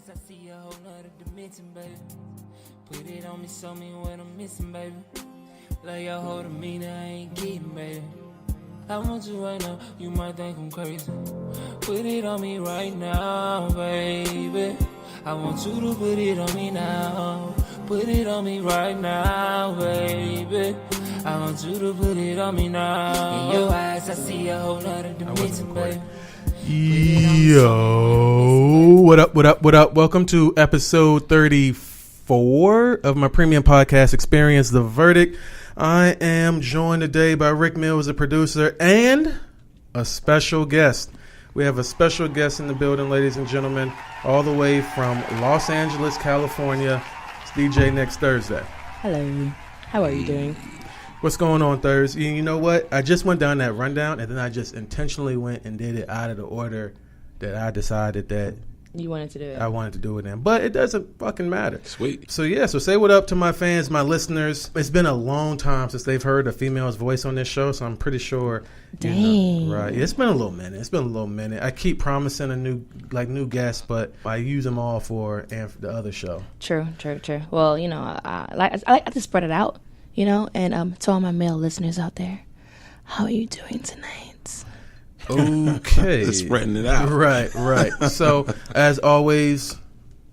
eyes, I see a whole nother dimension, baby. Put it on me, show me what I'm missing, baby. Love your whole demeanor, I ain't kidding, baby. I want you right now, you might think I'm crazy. Put it on me right now, baby. I want you to put it on me now. Put it on me right now, baby. I want you to put it on me now. In your eyes, I see a whole nother dimension, baby. Yo, what up, what up, what up? Welcome to episode 34 of my premium podcast experience, The Verdict. I am joined today by Rick Mills, the producer, and a special guest. We have a special guest in the building, ladies and gentlemen, all the way from Los Angeles, California. It's DJ Next Thursday. Hello. How are you doing? What's going on, Thurz? You know what? I just went down that rundown, and then I just intentionally went and did it out of the order that I decided that you wanted to do it. I wanted to do it in. But it doesn't fucking matter. Sweet. So say what up to my fans, my listeners. It's been a long time since they've heard a female's voice on this show, so I'm pretty sure. Dang. Right. It's been a little minute. I keep promising a new guest, but I use them all for the other show. True. Well, I like to spread it out. And to all my male listeners out there, how are you doing tonight? Okay. Spreading it out. Right. So, as always,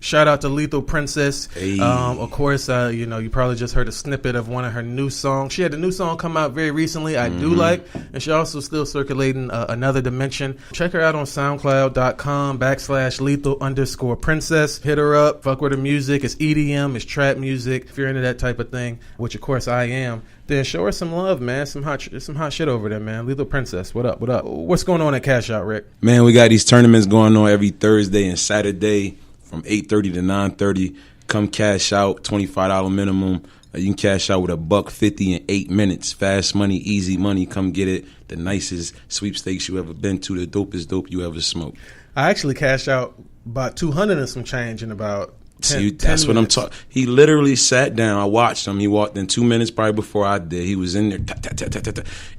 shout out to Lethal Princess. Hey. Of course, you probably just heard a snippet of one of her new songs. She had a new song come out very recently, I do like, and she also still circulating Another Dimension. Check her out on SoundCloud.com/lethal_princess. Hit her up. Fuck with her music. It's EDM. It's trap music. If you're into that type of thing, which of course I am, then show her some love, man. Some hot shit over there, man. Lethal Princess. What up? What's going on at Cash Out, Rick? Man, we got these tournaments going on every Thursday and Saturday from 8:30 to 9:30. Come cash out, $25 minimum. You can cash out with $150 in 8 minutes. Fast money, easy money. Come get it. The nicest sweepstakes you ever been to. The dopest dope you ever smoked. I actually cashed out about 200 and some change in about 10 that's 10 what minutes. I'm talking. He literally sat down. I watched him. He walked in 2 minutes probably before I did. He was in there,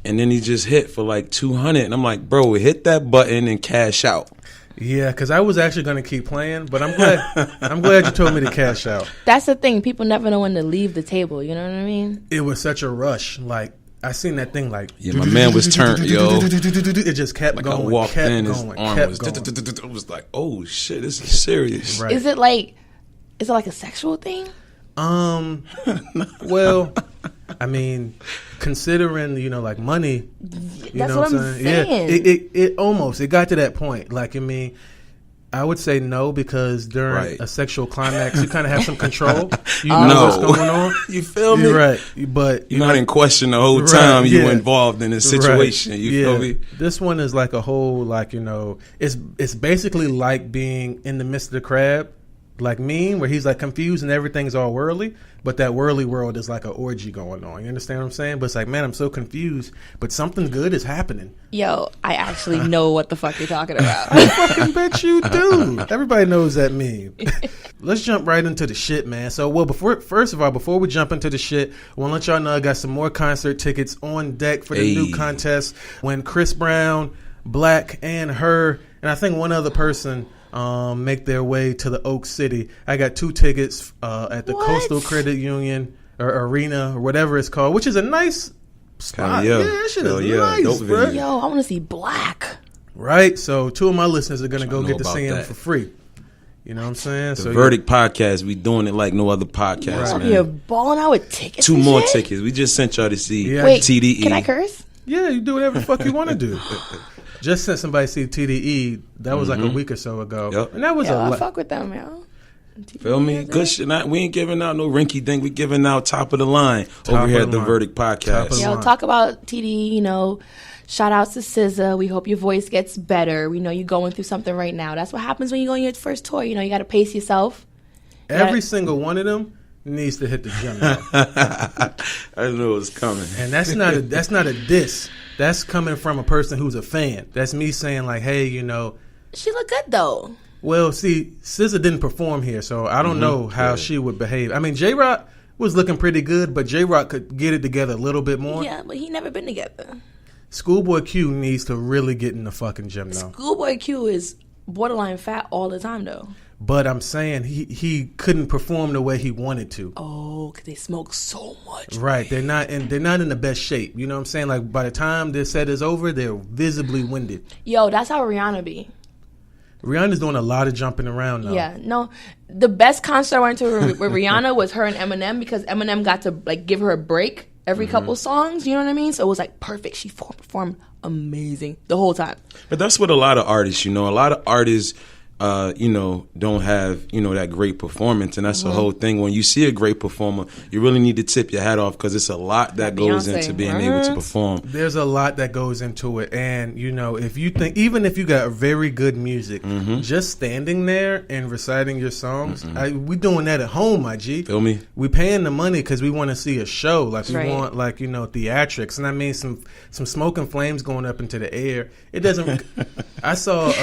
and then he just hit for like 200. And I'm like, bro, hit that button and cash out. Yeah, because I was actually going to keep playing, but I'm glad you told me to cash out. That's the thing. People never know when to leave the table. You know what I mean? It was such a rush. Like, I seen that thing like... Yeah, my man was turned, yo. It just kept going. I walked in, his arm was... It was like, oh, shit, this is serious. Right. Is it like a sexual thing? Well, I mean, considering, like money, That's what I'm saying. Yeah, it got to that point. Like, I mean, I would say no, because during a sexual climax, you kind of have some control. You know what's going on. You feel me? You're right. But you're not in question the whole time you were involved in this situation. You feel me? This one is like a whole, it's basically like being in the midst of the crab. Like Mean, where he's like confused and everything's all whirly, but that whirly world is like an orgy going on. You understand what I'm saying? But it's like, man, I'm so confused, but something good is happening. Yo, I actually know what the fuck you're talking about. I fucking bet you do. Everybody knows that meme. Let's jump right into the shit, man. So, before we jump into the shit, I want to let y'all know I got some more concert tickets on deck for the new contest when Chris Brown, Black, and Her, and I think one other person make their way to the Oak City. I got 2 tickets at the Coastal Credit Union or Arena or whatever it's called, which is a nice spot. Yeah, that shit is nice, bro. Yo, I want to see Black. Right? So 2 of my listeners are going to go get to see him for free. You know what I'm saying? The Verdict podcast, we doing it like no other podcast, man. You're balling out with tickets. 2 more tickets. We just sent y'all to see TDE. Can I curse? Yeah, you do whatever the fuck you want to do. Just sent somebody see TDE. That was like a week or so ago. Yep. And that was I fuck with them, yo. Feel me? Good shit. We ain't giving out no rinky dink. We giving out top of the line over here at the Verdict podcast. Yo, talk about TDE, shout outs to SZA. We hope your voice gets better. We know you're going through something right now. That's what happens when you go on your first tour. You got to pace yourself. Every single one of them needs to hit the gym now. I knew it was coming. And that's not a diss. That's coming from a person who's a fan. That's me saying like, hey, She looked good though. Well, see, SZA didn't perform here, so I don't know how she would behave. I mean, J-Rock was looking pretty good, but J-Rock could get it together a little bit more. Yeah, but he never been together. Schoolboy Q needs to really get in the fucking gym now. Schoolboy Q is borderline fat all the time, though. But I'm saying he couldn't perform the way he wanted to. Oh, because they smoke so much. Right. They're not in the best shape. You know what I'm saying? Like, by the time their set is over, they're visibly winded. Yo, that's how Rihanna be. Rihanna's doing a lot of jumping around now. Yeah, no. The best concert I went to with Rihanna was her and Eminem, because Eminem got to like give her a break every couple songs. You know what I mean? So it was like perfect. She performed amazing the whole time. But that's what a lot of artists, you know, a lot of artists, you know, don't have, you know, that great performance. And that's the whole thing. When you see a great performer, you really need to tip your hat off, because it's a lot that goes Beyonce, into being able to perform. There's a lot that goes into it. And, you know, if you think, even if you got very good music, just standing there and reciting your songs, we doing that at home, my G. Feel me? We paying the money because we want to see a show. Like, we Right. want, like, you know, theatrics. And I mean, some smoke and flames going up into the air. It doesn't. I saw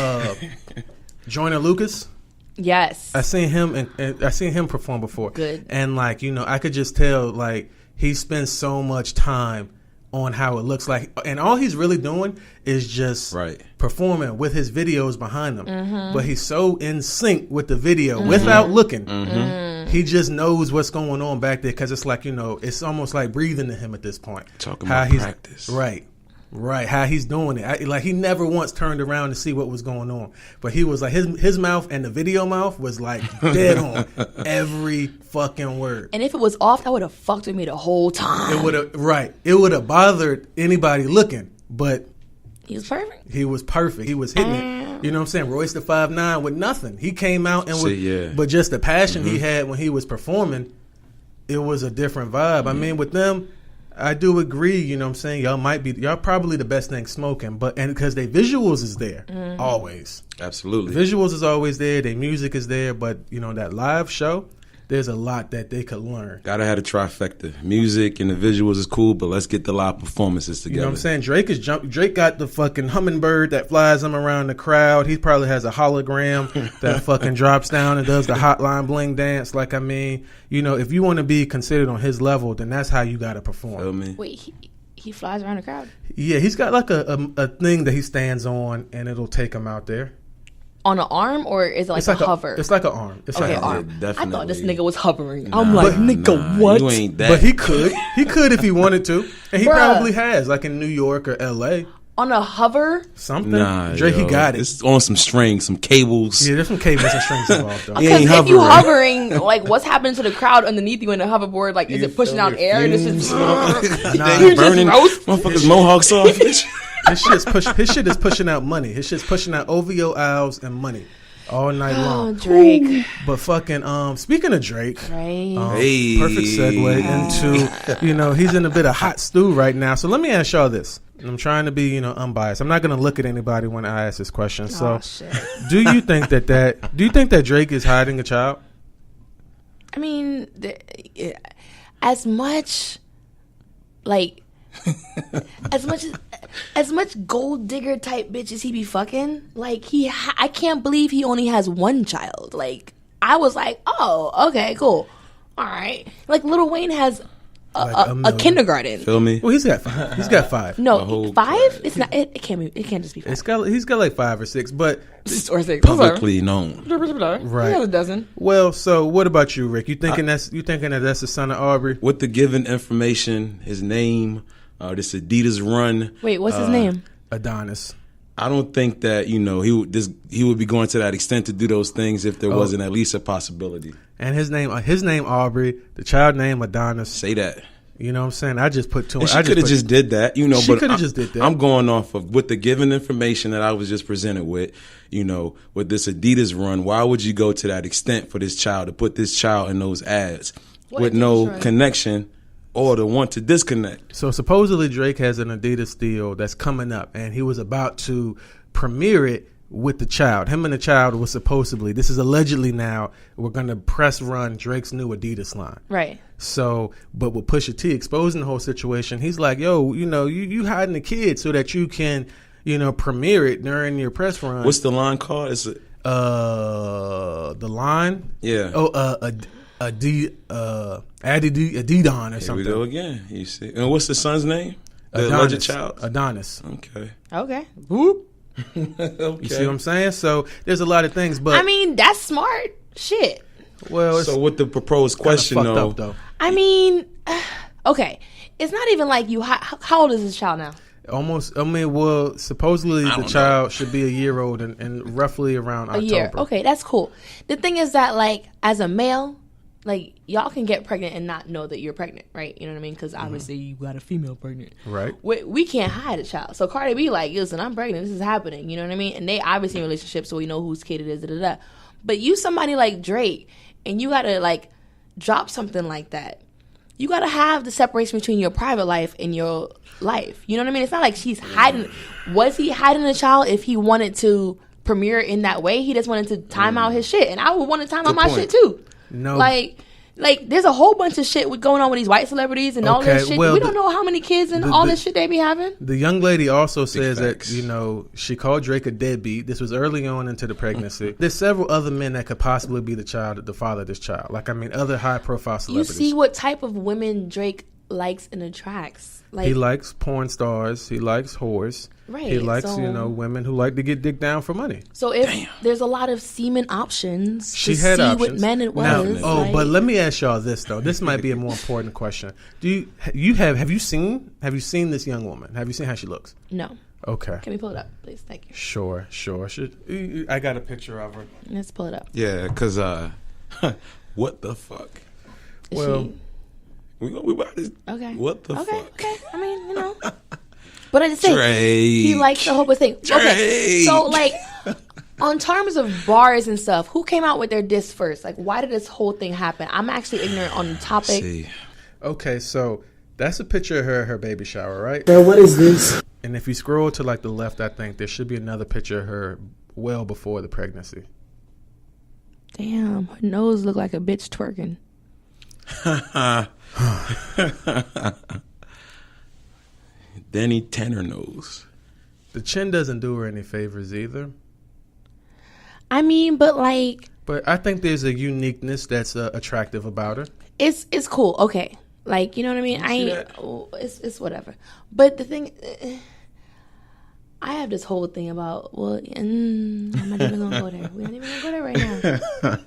Joyner Lucas. Yes. I seen him and I seen him perform before. Good. And like, you know, I could just tell like he spends so much time on how it looks like, and all he's really doing is just performing with his videos behind him. But he's so in sync with the video without looking. He just knows what's going on back there, because it's like, you know, it's almost like breathing to him at this point. Talking about practice. Right, how he's doing it. Like, he never once turned around to see what was going on. But he was like, his mouth and the video mouth was like dead on every fucking word. And if it was off, that would have fucked with me the whole time. It would have bothered anybody looking. But He was perfect. he was perfect. He was hitting it. You know what I'm saying? Royce the 5'9" with nothing. He came out and but just the passion he had when he was performing, it was a different vibe. I mean, with them, I do agree, you know what I'm saying? Y'all probably the best thing smoking, and because their visuals is there, always. Absolutely. Visuals is always there, their music is there, but, you know, that live show, there's a lot that they could learn. Gotta have a trifecta. Music and the visuals is cool, but let's get the live performances together. You know what I'm saying? Drake got the fucking hummingbird that flies him around the crowd. He probably has a hologram that fucking drops down and does the hotline bling dance. Like, I mean, you know, if you want to be considered on his level, then that's how you got to perform. Feel me? Wait, he flies around the crowd? Yeah, he's got like a thing that he stands on, and it'll take him out there. On an arm, or is it like It's a like hover? It's like an arm. It's Okay, like arm. Yeah, I thought this definitely. nigga was hovering. I'm like, But- nigga, what? You ain't that. But he could. He could if he wanted to. And he Bruh. probably has, like in New York or LA. On a hover? Something. Nah, Drake, yo, he got it. It's on some strings, some cables. Yeah, there's some cables and strings involved, though. He Because ain't if you hovering. hovering, like, what's happening to the crowd underneath you in the hoverboard? Like, is it pushing out air? This is They burning roast. motherfuckers' mohawks off. His shit is pushing out money. His shit's pushing out OVO owls and money all night Oh, long. Drake. But fucking, speaking of Drake, Right. Hey. perfect segue into, you know, he's in a bit of hot stew right now. So let me ask y'all this. I'm trying to be, you know, unbiased. I'm not going to look at anybody when I ask this question. So Oh, shit. do you think that Drake is hiding a child? I mean, as much, like, as much gold digger type bitches he be fucking, like, I can't believe he only has one child. Like, I was like, oh, okay, cool, all right. Like, Lil Wayne has Like a a million. kindergarten. Feel me? Well, he's got five. He's got five. The No, whole 5? It's not. It can't be. It can't just be 5 He's got like 5 or 6, but or 6. Publicly known. Right. He has a dozen. well, so what about you, Rick? You thinking that's the son of Aubrey? With the given information, his name, this Adidas run. Wait, what's his name? Adonis. I don't think that, you know, he would be going to that extent to do those things if there wasn't at least a possibility. And his name Aubrey, the child name Adonis. Say that. You know what I'm saying? I just put two. And she could have just did that, you know. She But coulda just did that. I'm going off of with the given information that I was just presented with, you know, with this Adidas run. Why would you go to that extent for this child, to put this child in those ads with no Adidas run? connection or to want to disconnect? So supposedly Drake has an Adidas deal that's coming up, and he was about to premiere it with the child. Him and the child was supposedly. This is allegedly now. We're going to press run Drake's new Adidas line. Right. So, but with Pusha T exposing the whole situation, he's like, yo, you know, you hiding the kid so that you can, you know, premiere it during your press run. What's the line called? Is it? The line? Yeah. Oh, Adidon or Here something. we go again. You see. And what's the son's name? The Adonis. alleged child? Adonis. Okay. Okay. Whoop. Okay. You see what I'm saying? So there's a lot of things, but I mean, that's smart shit. well, it's So with the proposed question, fucked though, up though. I mean, okay, it's not even like you. How old is this child now? Almost. I mean, well, supposedly the don't child should be a year old and roughly around A October. year. Okay, that's cool. The thing is that, like, as a male, like, y'all can get pregnant and not know that you're pregnant, right? You know what I mean? Because obviously you got a female pregnant. Right. We can't hide a child. So Cardi B like, listen, I'm pregnant. This is happening. You know what I mean? And they obviously in relationships, so we know whose kid it is. Da, da, da. But you somebody like Drake, and you got to, like, drop something like that. You got to have the separation between your private life and your life. You know what I mean? It's not like she's hiding. Was he hiding the child if he wanted to premiere in that way? He just wanted to time out his shit. And I would want to time out my shit too. No. Like there's a whole bunch of shit going on with these white celebrities and all this Okay, shit. well, We don't know how many kids and all this shit they be having. The young lady also says facts. that, you know, she called Drake a deadbeat. This was early on into the pregnancy. There's several other men that could possibly be the father of this child. Like, I mean, other high profile You celebrities. see what type of women Drake likes and attracts. Like, He likes porn stars. He likes whores. Right, He likes, so- you know, women who like to get dick down for money. so if there's a lot of semen options She to had see options. what men it Now, was. but let me ask y'all this though. This might be a more important question. Have you seen this young woman? Have you seen how she looks? No. Okay. Can we pull it up, please? Thank you. Sure. I got a picture of her. Let's pull it up. yeah, because what the fuck? Is Well, she- We about to, okay. What the okay, fuck? Okay. I mean, you know. But I just say he Drake. likes the whole thing. Okay. Drake. So like on terms of bars and stuff, who came out with their diss first? Like, why did this whole thing happen? I'm actually ignorant on the topic. See, Okay, so that's a picture of her at her baby shower, right? Bro, what is this? And if you scroll to like the left, I think there should be another picture of her well before the pregnancy. Damn, her nose look like a bitch twerking. Danny Tanner knows. The chin doesn't do her any favors either. I mean, but like But I think there's a uniqueness that's attractive about her. it's cool. Okay. Like, you know what I mean? I see ain't that? it's whatever. But the thing I have this whole thing about, well, I'm not even gonna go there. We're not even gonna go there right now.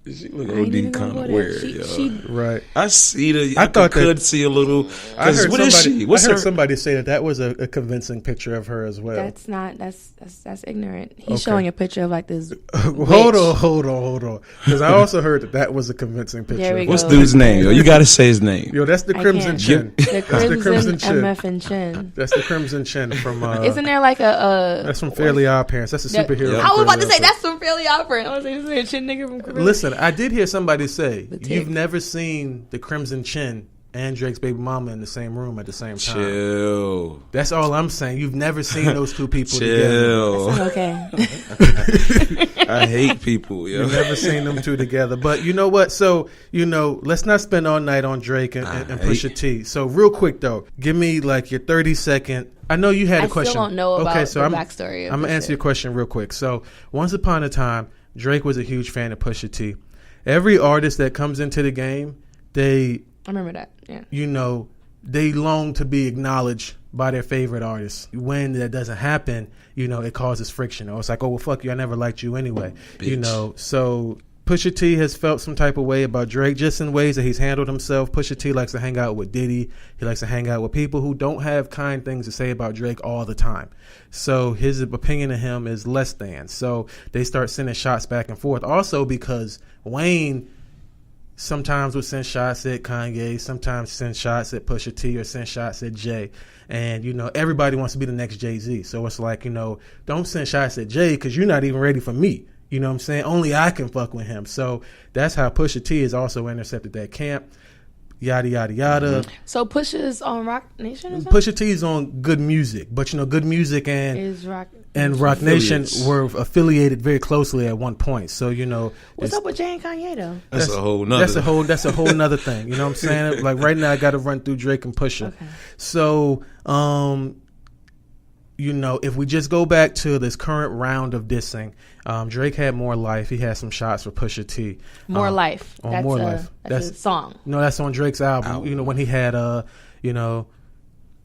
She look I ain't even OD gonna kind go of there. weird, yo. She Right. I see the. I I thought could that- see a little. I heard What is somebody, she? What's I heard her? somebody say that was a convincing picture of her as well. that's not that's ignorant. He's Okay. showing a picture of like this. Hold on. Because I also heard that was a convincing picture. There we of go. her. What's dude's name? Yo, you gotta say his name. Yo, that's the I Crimson can't. Chin. The That's the Crimson Chin. MF and Chin. That's the Crimson Chin from. Isn't there like a That's from Fairly Odd Parents. That's a that- superhero. Yeah. I was about to from say Fairly Odd that's from Fairly Odd Parents. I was saying this is a chin nigga from Fairly. Listen, I did hear somebody say Tick. you've never seen the Crimson Chin and Drake's baby mama in the same room at the same time. Chill. That's all I'm saying. You've never seen those two people together. Chill. Okay. I hate people, yo. You've never seen them two together. But you know what? So, you know, let's not spend all night on Drake and Pusha T. So real quick though, give me like your 30-second. I know you had a I still question. don't know about okay, so the I'm, backstory of I'm gonna this answer shit. your question real quick. So once upon a time, Drake was a huge fan of Pusha T. Every artist that comes into the game, they, I remember that. Yeah. you know, they long to be acknowledged by their favorite artists. When that doesn't happen, you know, it causes friction. Or it's like, oh, well, fuck you, I never liked you anyway. You Bitch. know, so Pusha T has felt some type of way about Drake just in ways that he's handled himself. Pusha T likes to hang out with Diddy. He likes to hang out with people who don't have kind things to say about Drake all the time. So his opinion of him is less than. So they start sending shots back and forth. Also because Wayne sometimes would send shots at Kanye, sometimes send shots at Pusha T, or send shots at Jay. And, you know, everybody wants to be the next Jay-Z. So it's like, you know, don't send shots at Jay because you're not even ready for me. You know what I'm saying? Only I can fuck with him. So that's how Pusha T has also intercepted that camp. Yada, yada, yada. So Pusha's on Rock Nation or something? Pusha T is on Good Music. But, you know, Good Music Is Rock and Rock Nation Affiliates. were affiliated very closely at one point. So, you know. What's it's- up with Jay and Kanye though? That's a whole nother. That's a whole nother thing. You know what I'm saying? Like right now I got to run through Drake and Pusha. Okay. So, you know, if we just go back to this current round of dissing, Drake had More Life. He had some shots for Pusha T. More Life. on That's More a, Life. That's a song. No, that's on Drake's album. You know, when he had you know,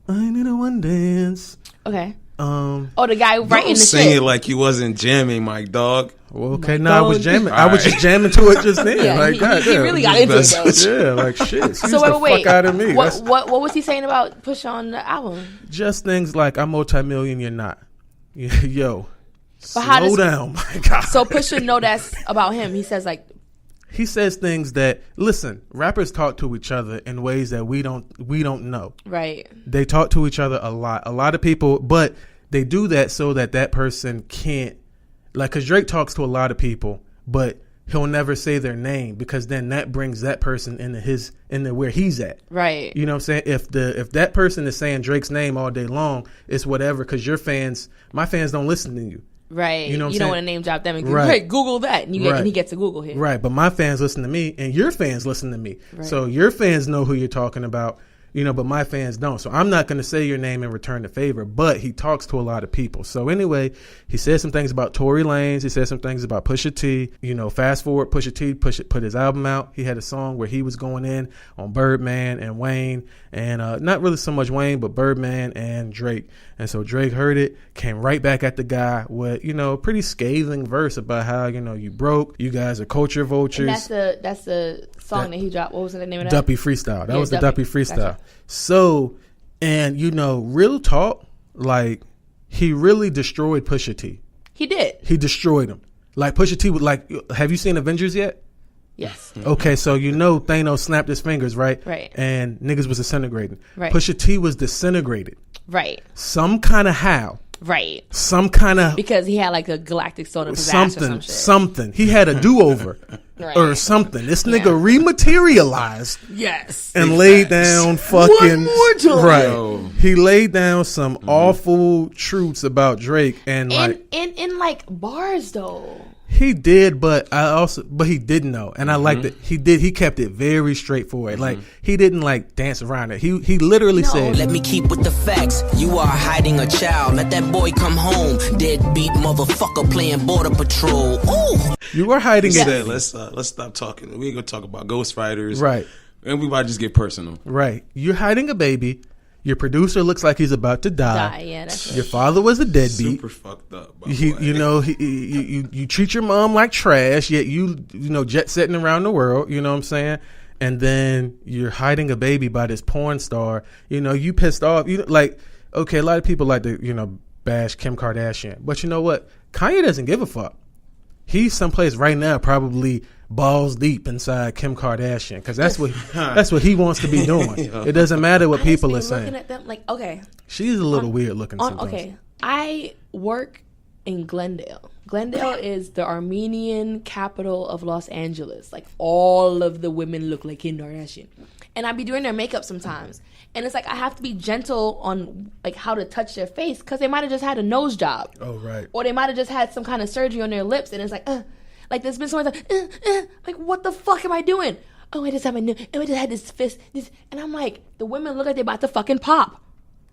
I need a one dance. Okay. Oh, the guy writing Don't the sing shit. it like you wasn't jamming, my dog. Well, okay, My no, I was dog. jamming. All I was right. just jamming to it just then. Yeah, like, he goddamn. really got into it though. Yeah, like shit. Excuse So the wait. fuck out of me. That's What was he saying about Push on the album? just things like I'm multi-million, you're not. Yo, But how slow does- down, my God. So Pusha know that's about him. He says like, He says things that listen. Rappers talk to each other in ways that we don't know. right. They talk to each other a lot. A lot of people, but they do that so that person can't, like, because Drake talks to a lot of people, but he'll never say their name because then that brings that person into where he's at. Right. You know what I'm saying? If that person is saying Drake's name all day long, it's whatever because my fans don't listen to you. Right. You know what I'm don't saying? want to name drop them and go, Right. hey, Google that. And Right. and he gets a Google hit. Right, but my fans listen to me, and your fans listen to me. Right. So your fans know who you're talking about, but my fans don't. So I'm not going to say your name and return the favor, but he talks to a lot of people. So anyway, he said some things about Tory Lanez. He said some things about Pusha T. Fast forward, Pusha T put his album out. He had a song where he was going in on Birdman and Wayne, and not really so much Wayne, but Birdman and Drake. And so Drake heard it, came right back at the guy with, a pretty scathing verse about how, you broke, you guys are culture vultures. And that's the song that he dropped. What was the name of that? Duppy Freestyle. That Yeah, was the Duppy Duppy. Freestyle. Gotcha. So, and real talk, like, he really destroyed Pusha T. He did. He destroyed him. Like, Pusha T would, like, have you seen Avengers yet? Yes. Okay, so Thanos snapped his fingers, right? Right. And niggas was disintegrating. Right. Pusha T was disintegrated. Right. Some kind of how. Right. Some kind of Because he had like a galactic stone of his ass or some shit. something. He had a do-over Right. or something. This nigga Yeah. rematerialized Yes. and laid down fucking One more time. right. Yo. He laid down some awful truths about Drake and like And in like bars though. he did, but he didn't know, and I liked it. He kept it very straightforward. Like he didn't like dance around it. He literally said, Let me keep with the facts. You are hiding a child. Let that boy come home. Deadbeat motherfucker playing border patrol. Ooh. "You are hiding He it." said, let's stop talking. We ain't gonna talk about ghost fighters, Right, And we about to just get personal. right. You're hiding a baby. Your producer looks like he's about to die. Yeah, that's Your father was a deadbeat. Super fucked up. You treat your mom like trash, yet jet setting around the world. You know what I'm saying? And then you're hiding a baby by this porn star. You pissed off. Okay, a lot of people like to bash Kim Kardashian, but you know what? Kanye doesn't give a fuck. He's someplace right now, probably balls deep inside Kim Kardashian, because that's what he wants to be doing. It doesn't matter what people are looking saying. at them like, okay. She's a little weird looking sometimes. Okay. I work in Glendale. Glendale is the Armenian capital of Los Angeles. Like all of the women look like Kim Kardashian. And I be doing their makeup sometimes. And it's like I have to be gentle on like how to touch their face because they might have just had a nose job. Oh, right. Or they might have just had some kind of surgery on their lips and it's like there's been someone like what the fuck am I doing? Oh, I just had this fist, and I'm like, the women look like they about to fucking pop.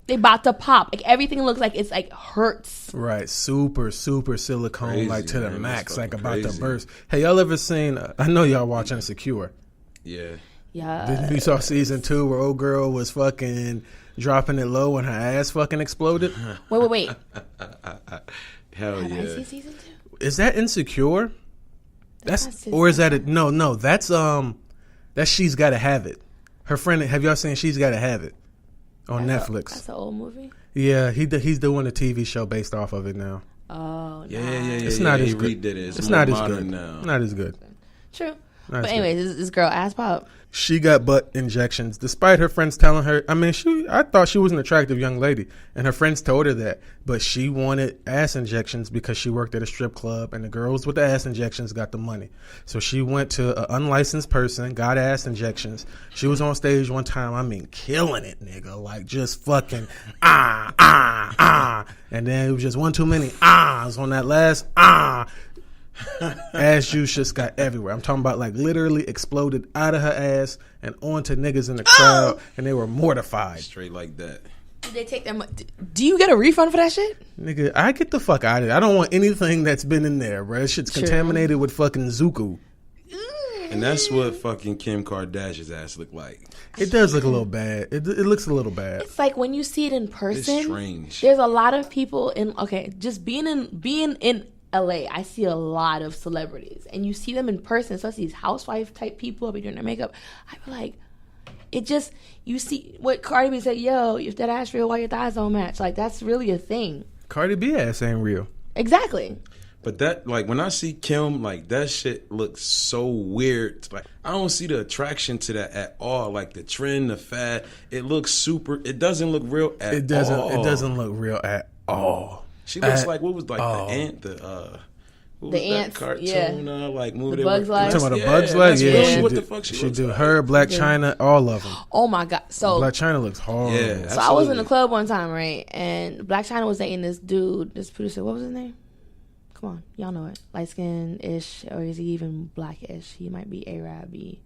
They about to pop. Like everything looks like it's like hurts. Right, super silicone, Crazy, like to the man. max, That's like fucking about to crazy. burst. Hey, y'all ever seen? I know y'all watch Insecure. Yeah. Yeah. You saw season 2 where old girl was fucking dropping it low and her ass fucking exploded. Wait. Hell Have I yeah. seen season 2? Is that Insecure? not Or is that it? No, that's She's Gotta Have It. Her friend, have y'all seen She's Gotta Have It on Netflix? That's an old movie. Yeah, he's doing a TV show based off of it now. Oh, Yeah. It's not as he good. redid it. It's more not as modern good. now. Not as good. True. Not But as anyways, this girl ass pop. She got butt injections, despite her friends telling her. I thought she was an attractive young lady, and her friends told her that. But she wanted ass injections because she worked at a strip club, and the girls with the ass injections got the money. So she went to an unlicensed person, got ass injections. She was on stage one time, killing it, nigga. Like, just fucking, And then it was just one too many, ahs on that last, ass juice just got everywhere. I'm talking about like literally exploded out of her ass and onto niggas in the crowd, and they were mortified. Straight like that. Did they take them? Do you get a refund for that shit? Nigga, I get the fuck out of it. I don't want anything that's been in there, bro. That shit's True. contaminated with fucking Zuku. And that's what fucking Kim Kardashian's ass look like. It does look a little bad. It looks a little bad. It's like when you see it in person. It's strange. There's a lot of people just being in LA, I see a lot of celebrities, and you see them in person, especially these housewife type people. I'll be doing their makeup. I be like, you see what Cardi B said, yo, if that ass real, why your thighs don't match? Like, that's really a thing. Cardi B ass ain't real. Exactly. But that, like, when I see Kim, like, that shit looks so weird. Like, I don't see the attraction to that at all. Like, the trend, the fad, it looks super. It doesn't look real at all. It doesn't look real at all. She looks like, what was like the ant, what was ants, that cartoon, yeah. like movie? The Bugs Life. You talking about the Bugs Life? That's Yeah, really what the fuck she looks do like. her, Black China, all of them. Oh my God. So Black China looks hard. Yeah. So I was in the club one time, right? And Black China was dating this dude, this producer. What was his name? Come on, y'all know it. Light skin ish, or is he even blackish? He might be Arab-y.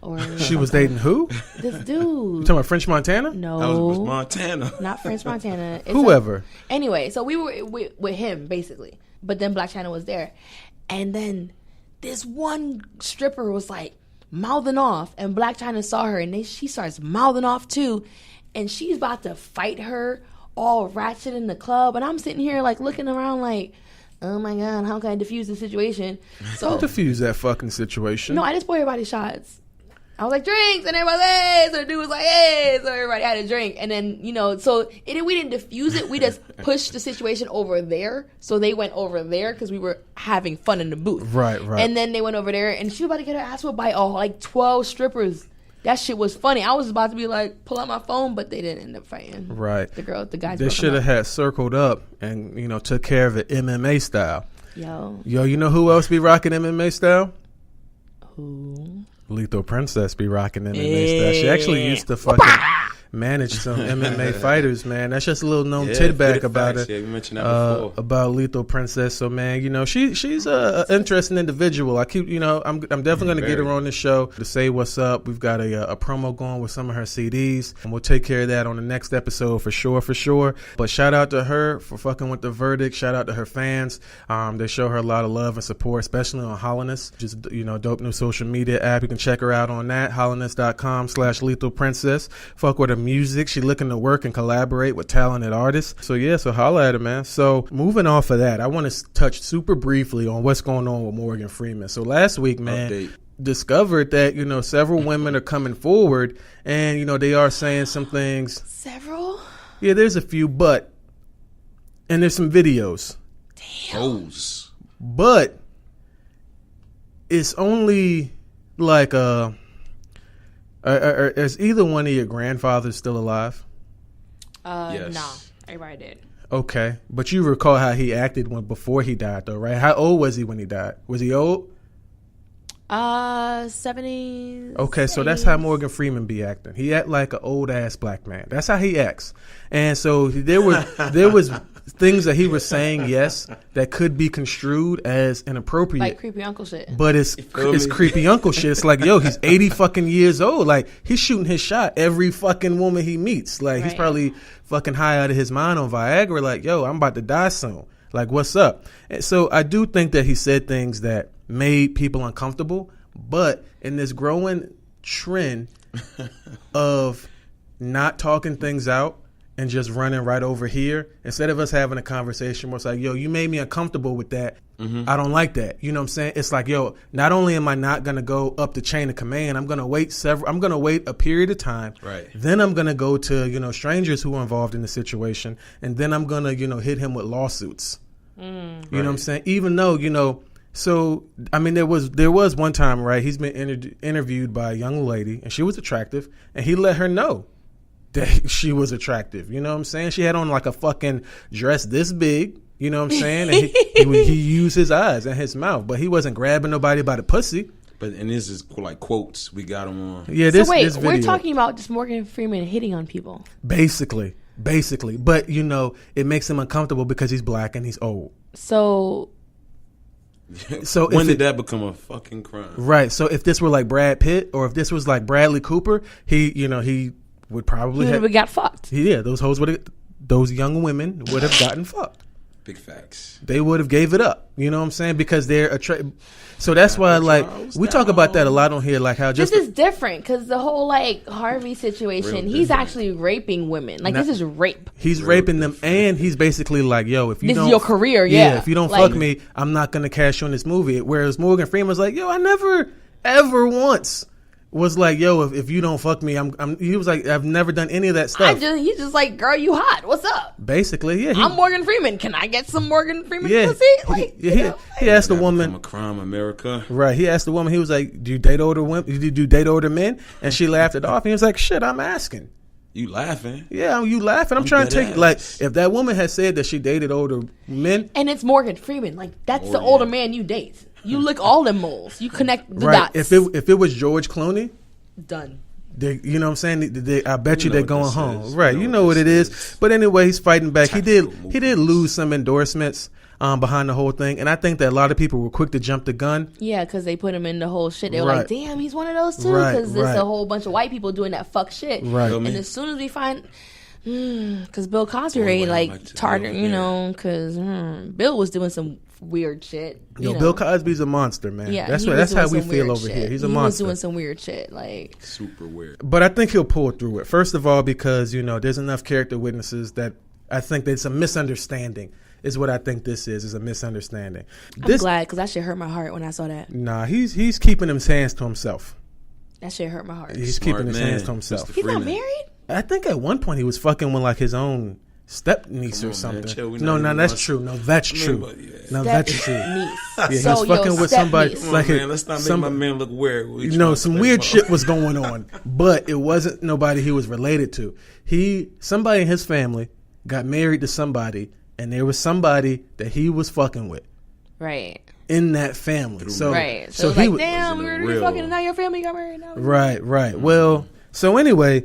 Or She was dating who? this dude. You talking about French Montana? No, That was Montana. not French Montana. It's Whoever. Anyway, so we were with him basically, but then Black China was there, and then this one stripper was like mouthing off, and Black China saw her, and she starts mouthing off too, and she's about to fight her, all ratchet in the club, and I'm sitting here like looking around like, oh my God, how can I diffuse the situation? So Don't diffuse that fucking situation. no, I just poured everybody shots. I was like, drinks, and everybody was like, hey, so the dude was like, hey, so everybody had a drink, and then, we didn't diffuse it, we just pushed the situation over there, so they went over there, because we were having fun in the booth. Right. And then they went over there, and she was about to get her ass whipped by, like, 12 strippers. That shit was funny. I was about to be like, pull out my phone, but they didn't end up fighting. Right. The guys. They should have had circled up and, took care of it MMA style. Yo, you know who else be rocking MMA style? who? Lethal Princess be rocking MMA style. She actually used to fucking manage some MMA fighters, man. That's just a little known tidbit about it. Yeah, we mentioned that before. About Lethal Princess. So, man, she's a interesting individual. I keep, I'm definitely going to get her on the show to say what's up. We've got a promo going with some of her CDs, and we'll take care of that on the next episode for sure. But shout out to her for fucking with the verdict. Shout out to her fans. They show her a lot of love and support, especially on Holliness, just dope new social media app. You can check her out on that, holliness.com/Lethal Princess. Fuck with her music. She looking to work and collaborate with talented artists. So holla at her, man. So moving off of that, I want to touch super briefly on what's going on with Morgan Freeman. So last week, man, discovered that several women are coming forward, and they are saying some things. Several? Yeah, there's a few, and there's some videos. Damn. But it's only like is either one of your grandfathers still alive? Yes. No, everybody did. Okay, but you recall how he acted before he died, though, right? How old was he when he died? Was he old? 70s. Okay, so that's how Morgan Freeman be acting. He act like an old ass black man. That's how he acts. And so there was things that he was saying, yes, that could be construed as inappropriate, Like creepy uncle shit. but it's creepy uncle shit. It's like, yo, he's 80 fucking years old. Like, he's shooting his shot every fucking woman he meets. Like, he's Right. probably fucking high out of his mind on Viagra. Like, yo, I'm about to die soon. Like, what's up? And so I do think that he said things that made people uncomfortable, but in this growing trend of not talking things out and just running right over here, instead of us having a conversation where it's like, yo, you made me uncomfortable with that. I don't like that. You know what I'm saying? It's like, yo, not only am I not going to go up the chain of command, I'm going to wait a period of time. Right. Then I'm going to go to, strangers who are involved in the situation. And then I'm going to, hit him with lawsuits. You know what I'm saying? Even though, so, I mean, there was one time, right, he's been interviewed by a young lady, and she was attractive, and he let her know that she was attractive. You know what I'm saying? She had on like a fucking dress this big, you know what I'm saying? And he used his eyes and his mouth, but he wasn't grabbing nobody by the pussy. And this is like quotes. We got them on. Yeah, So wait, this video, we're talking about just Morgan Freeman hitting on people. Basically. But, it makes him uncomfortable because he's black and he's old. So When did that become a fucking crime? Right. So if this were like Brad Pitt or if this was like Bradley Cooper, he would probably he have would have got fucked. Yeah, those young women would have gotten fucked. Big facts. They would have gave it up. You know what I'm saying? Because they're so that's why, like, we talk about that a lot on here, like how just this is different because the whole like Harvey situation, he's actually raping women. Like, this is rape. He's raping them, and he's basically like, yo, if you This don't, is your career, yeah. if you don't Like- fuck me, I'm not gonna cash you on this movie. Whereas Morgan Freeman's like, yo, I never ever once was like, yo, if you don't fuck me, I'm he was like, I've never done any of that stuff. You just like, girl, you hot. What's up? Basically, yeah. I'm Morgan Freeman. Can I get some Morgan Freeman yeah, pussy? Like, he asked the From woman, a crime, America. right? He asked the woman, he was like, do you date older women? Do you date older men? And she laughed it off. And he was like, shit, I'm asking. You laughing? Yeah, you laughing. I'm trying to dead take ass. like if that woman had said that she dated older men, and it's Morgan Freeman. Like, that's the older man you date. You lick all them moles. You connect the right? dots. If it was George Clooney, Done. you know what I'm saying? I bet you know they're what going this home, is. right? You You know know what what it this is. But anyway, he's fighting back. He Tactical did lose some endorsements behind the whole thing, and I think that a lot of people were quick to jump the gun. Yeah, because they put him in the whole shit. They were Right. like, damn, he's one of those too. Right, Because there's right. a whole bunch of white people doing that fuck shit. Right. Feel And me? as soon as we find, because Bill Cosby Boy, raid, I like, like to target, go you there. know, because Bill was doing some weird shit. Yo, you Bill know. Cosby's a monster, man. Yeah, that's he what, was that's how doing we some feel weird over shit. here. He's a He monster. was doing some weird shit, like. Super weird. But I think he'll pull through it. First of all, because there's enough character witnesses that I think there's a misunderstanding. Is what I think this is a misunderstanding. I'm glad, because that shit hurt my heart when I saw that. Nah, he's keeping his hands to himself. That shit hurt my heart. He's Smart keeping his man, hands to himself. Mr. He's not Freeman. married? I think at one point he was fucking with like his own step niece Come or on, something. man, chill. We No, not no, even that's on- true. No, that's I mean, true. but, yeah. No, Step that's true. niece. Yeah, he So, was fucking yo, with step somebody niece. Come on, like man, let's not make my man look weird. some weird shit was going on, but it wasn't nobody he was related to. Somebody in his family got married to somebody, and there was somebody that he was fucking with Right. in that family. So, Right. so it's he like, was damn, we were real- fucking, and now your family got married. Now. right. Well, so anyway,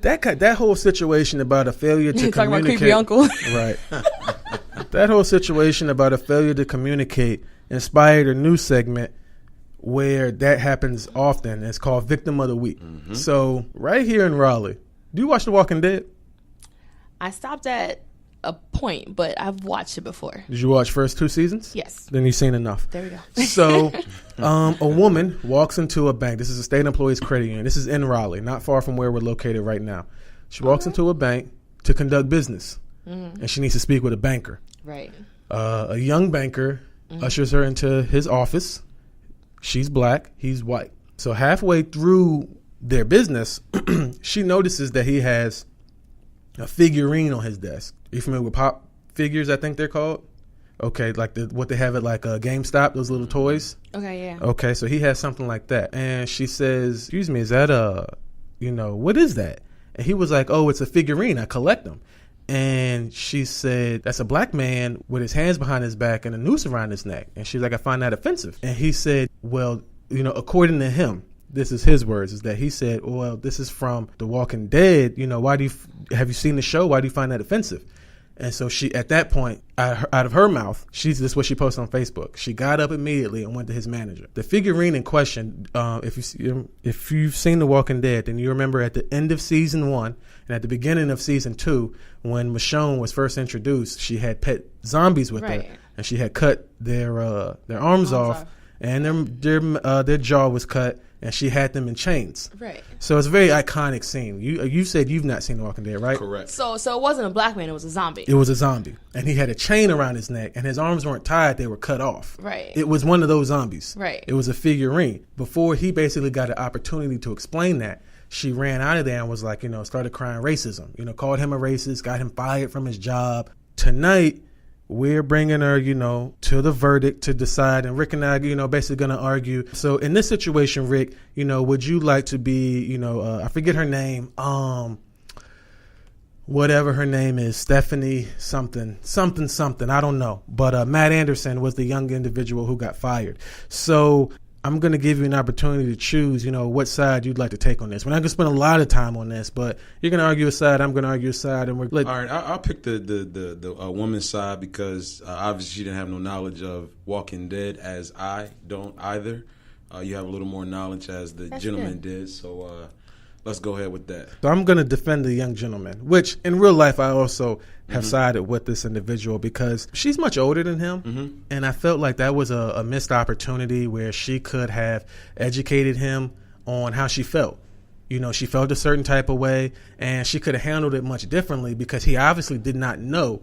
that whole situation about a failure to You talking about communicate, creepy uncle. right? That whole situation about a failure to communicate inspired a new segment where that happens often. It's called Victim of the Week. Mm-hmm. So right here in Raleigh, do you watch The Walking Dead? I stopped at a point, but I've watched it before. Did you watch first 2 seasons? Yes. Then you've seen enough. There we go. So, a woman walks into a bank. This is a state employees credit union. This is in Raleigh, not far from where we're located right now. She walks into a bank to conduct business, and she needs to speak with a banker. Right. A young banker ushers her into his office. She's black. He's white. So halfway through their business, she notices that he has a figurine on his desk. Are you familiar with pop figures? I think they're called. Okay, like what they have at like GameStop, those little toys. Okay, yeah. Okay, so he has something like that, and she says, "Excuse me, is that what is that?" And he was like, "Oh, it's a figurine. I collect them." And she said, "That's a black man with his hands behind his back and a noose around his neck." And she's like, "I find that offensive." And he said, "Well, according to him, this is his words, is that he said, well, this is from The Walking Dead. Why have you seen the show? Why do you find that offensive?" And so she, at that point, out of her mouth, this is what she posted on Facebook. She got up immediately and went to his manager. The figurine in question, if you've seen The Walking Dead, then you remember at the end of season 1 and at the beginning of season 2, when Michonne was first introduced, she had pet zombies with Right. her, and she had cut their arms off, and their jaw was cut, and she had them in chains. Right. So it's a very iconic scene. You said you've not seen The Walking Dead, right? Correct. So it wasn't a black man, it was a zombie. It was a zombie, and he had a chain around his neck, and his arms weren't tied; they were cut off. Right. It was one of those zombies. Right. It was a figurine. Before he basically got an opportunity to explain that, she ran out of there and was like, started crying racism. Called him a racist, got him fired from his job. Tonight, we're bringing her, to the verdict to decide. And Rick and I, basically going to argue. So in this situation, Rick, would you like to be, I forget her name, whatever her name is, Stephanie something. I don't know. But Matt Anderson was the young individual who got fired. So I'm going to give you an opportunity to choose, what side you'd like to take on this. We're not going to spend a lot of time on this, but you're going to argue a side, I'm going to argue a side, and we're like, All right, I'll pick the woman's side because obviously she didn't have no knowledge of Walking Dead, as I don't either. You have a little more knowledge as the gentleman did, so Let's go ahead with that. So I'm going to defend the young gentleman, which in real life I also have sided with this individual because she's much older than him. And I felt like that was a missed opportunity where she could have educated him on how she felt. You know, she felt a certain type of way and she could have handled it much differently because he obviously did not know,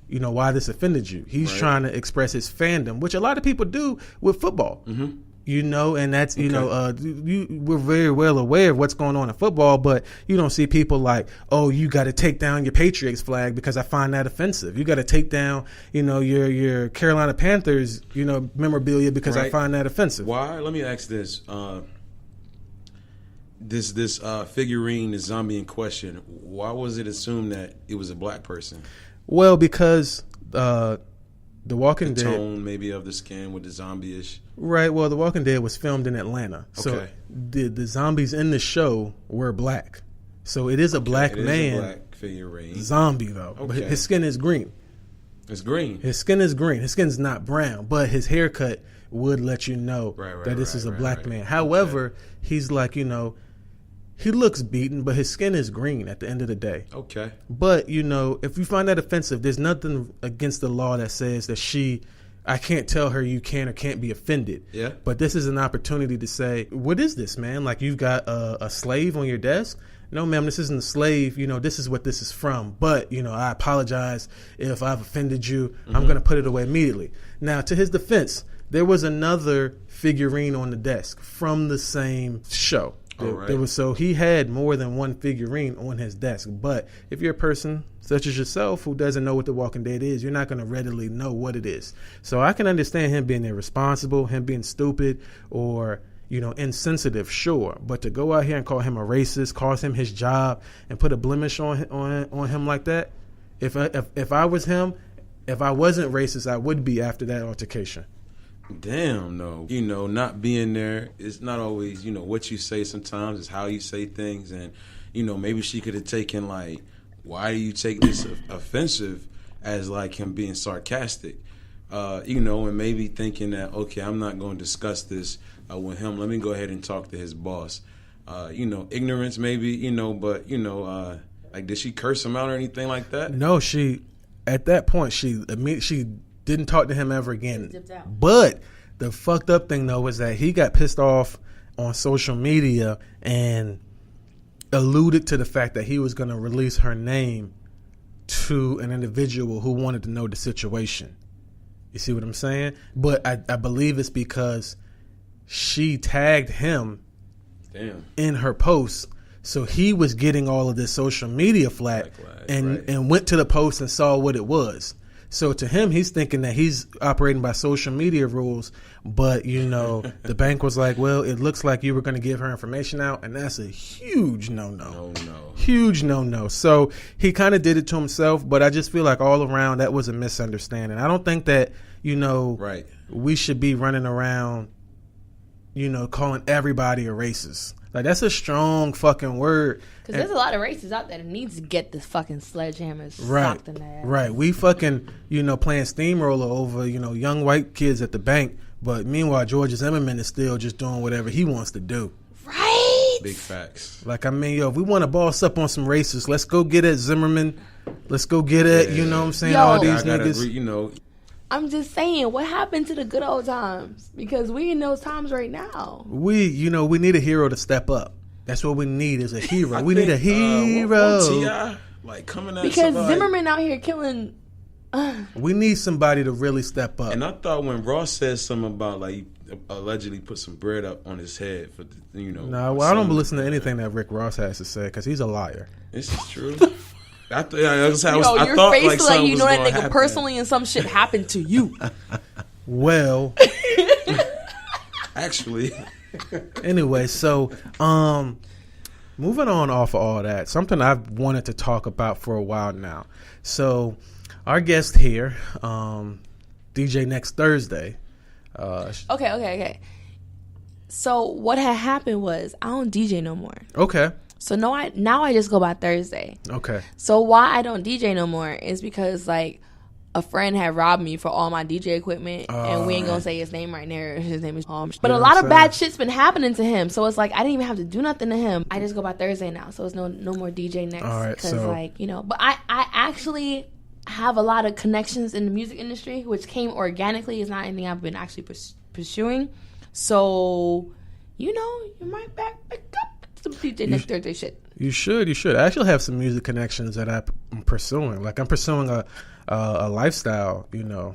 you know, why this offended you. He's trying to express his fandom, which a lot of people do with football. You know, and that's, you know, we're very well aware of what's going on in football, but you don't see people like, oh, you got to take down your Patriots flag because I find that offensive. You got to take down, you know, your Carolina Panthers, you know, memorabilia because I find that offensive. Why? Let me ask this. This figurine, this zombie in question, why was it assumed that it was a black person? Well, because The Walking Dead tone maybe of the skin with the zombie-ish. Right. Well, The Walking Dead was filmed in Atlanta, so the zombies in the show were black. So it is a black man. Is a black figurine. Zombie though, but his skin is green. It's green. His skin is green. His skin's not brown, but his haircut would let you know that this is a black man. However, he's like, you know, he looks beaten, but his skin is green at the end of the day. Okay. But, you know, if you find that offensive, there's nothing against the law that says that I can't tell her you can or can't be offended. Yeah. But this is an opportunity to say, what is this, man? Like, you've got a slave on your desk? No, ma'am, this isn't a slave. You know, this is what this is from. But, you know, I apologize if I've offended you. I'm going to put it away immediately. Now, to his defense, there was another figurine on the desk from the same show. So he had more than one figurine on his desk. But if you're a person such as yourself who doesn't know what The Walking Dead is, you're not going to readily know what it is. So I can understand him being irresponsible, him being stupid, or, you know, insensitive, sure. But to go out here and call him a racist, cost him his job, and put a blemish on him like that, if I was him, if I wasn't racist, I would be after that altercation. Damn, no. You know, not being there, it's not always, you know, what you say sometimes, it's how you say things. And, you know, maybe she could have taken, like, why do you take this offensive as, like, him being sarcastic? You know, and maybe thinking that, okay, I'm not going to discuss this with him. Let me go ahead and talk to his boss. You know, ignorance maybe, you know, but, you know, like, did she curse him out or anything like that? No, at that point, she didn't talk to him ever again. But the fucked up thing, though, was that he got pissed off on social media and alluded to the fact that he was going to release her name to an individual who wanted to know the situation. You see what I'm saying? But I believe it's because she tagged him in her post. So he was getting all of this social media flack and went to the post and saw what it was. So to him, he's thinking that he's operating by social media rules, but, you know, the bank was like, well, it looks like you were going to give her information out, and that's a huge no-no. Huge no-no. So he kind of did it to himself, but I just feel like all around that was a misunderstanding. I don't think that, you know, we should be running around, you know, calling everybody a racist. Like, that's a strong fucking word. Because there's a lot of racists out there that needs to get this fucking sledgehammer socked in their ass. Right. We fucking, you know, playing steamroller over, you know, young white kids at the bank. But meanwhile, George Zimmerman is still just doing whatever he wants to do. Right. Big facts. Like, I mean, yo, if we want to boss up on some racists, let's go get at Zimmerman. Let's go get at, you know what I'm saying, all these niggas. Agree, you know. I'm just saying, what happened to the good old times? Because we in those times right now. We need a hero to step up. That's what we need is a hero. We need a hero. T.I., like, coming at because somebody. Zimmerman out here killing. We need somebody to really step up. And I thought when Ross said something about, like, he allegedly put some bread up on his head for, you know. No, well, I don't listen to anything that Rick Ross has to say because he's a liar. This is true. I thought your face like you know that nigga personally and some shit happened to you. Well, actually. Anyway, so moving on off of all that, something I've wanted to talk about for a while now. So our guest here, DJ Next Thursday. Okay. So what had happened was I don't DJ no more. Okay. So now I just go by Thursday. Okay. So why I don't DJ no more is because, like, a friend had robbed me for all my DJ equipment, and we ain't gonna say his name right there. His name is but a lot of bad shit's been happening to him, so it's like I didn't even have to do nothing to him. I just go by Thursday now, so it's no more DJ next. All right, because so like, you know, but I actually have a lot of connections in the music industry, which came organically. It's not anything I've been actually pursuing. So, you know, you might back up some DJ next Thursday shit. You should. I actually have some music connections that I'm pursuing. Like I'm pursuing a lifestyle, you know.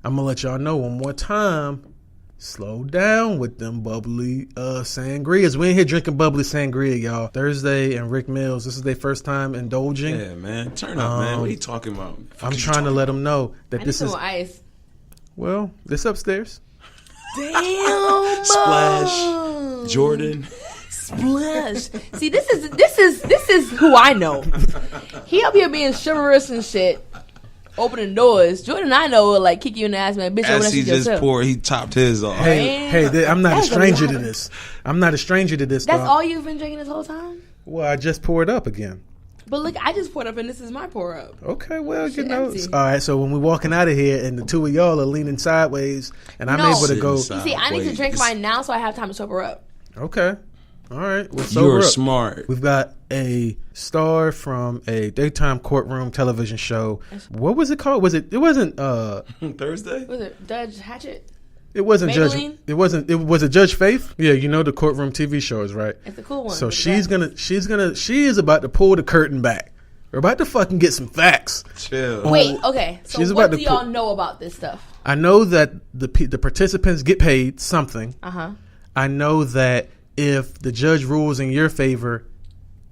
I'm gonna let y'all know one more time. Slow down with them bubbly sangrias. We ain't here drinking bubbly sangria, y'all. Thursday and Rick Mills, this is their first time indulging. Yeah, man. Turn up, man. What are you talking about? I'm trying to let them know that this is ice. Well, this upstairs. Damn. Splash. Jordan. Splash. See, this is who I know. He up here being chivalrous and shit, opening doors. Jordan, I know, will like kick you in the ass, man. Bitch, As he just poured, he topped his off. Hey, I'm not a stranger to this. I'm not a stranger to this. That's all you've been drinking this whole time? Well, I just poured up again. But look, I just poured up, and this is my pour up. Okay, well, Shit you know. empty. All right, so when we're walking out of here, and the two of y'all are leaning sideways, and I'm able to go. You see, I need to drink mine now, so I have time to sober up. Okay. All right. Well, You're smart. We've got a star from a daytime courtroom television show. What was it called? It wasn't Thursday? Was it Judge Hatchet? It wasn't Maybelline? Judge. It was a Judge Faith. Yeah, you know the courtroom TV shows, right? It's a cool one. So she is about to pull the curtain back. We're about to fucking get some facts. Chill. Wait, okay. So She's what about do to y'all know about this stuff? I know that the participants get paid something. Uh-huh. I know that if the judge rules in your favor,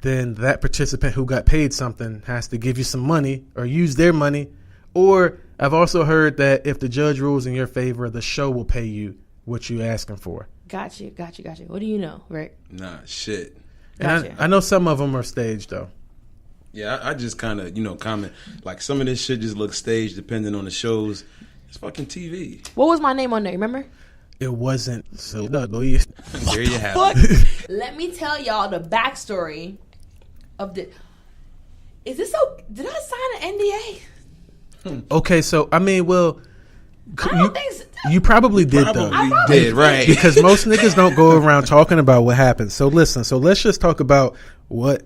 then that participant who got paid something has to give you some money or use their money. Or I've also heard that if the judge rules in your favor, the show will pay you what you're asking for. Got you. What do you know, Rick? Nah, shit. And I know some of them are staged, though. Yeah, I just kind of, comment. Like, some of this shit just looks staged depending on the shows. It's fucking TV. What was my name on there, remember? It wasn't. So, There you have it. Let me tell y'all the backstory of the... Is this so... Did I sign an NDA? Okay, so, I mean, well... I don't think so. You probably did, though. Probably did, right. Because most niggas don't go around talking about what happened. So listen, let's just talk about what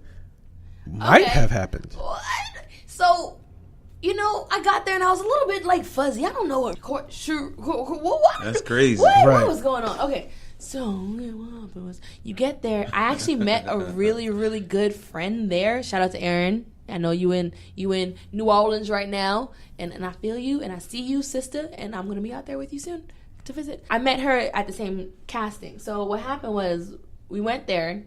might have happened. What? So, I got there and I was a little bit like fuzzy. I don't know what court what? That's crazy. What was going on? Okay. So what happened was you get there. I actually met a really, really good friend there. Shout out to Aaron. I know you in New Orleans right now, and I feel you and I see you, sister, and I'm gonna be out there with you soon to visit. I met her at the same casting. So what happened was we went there.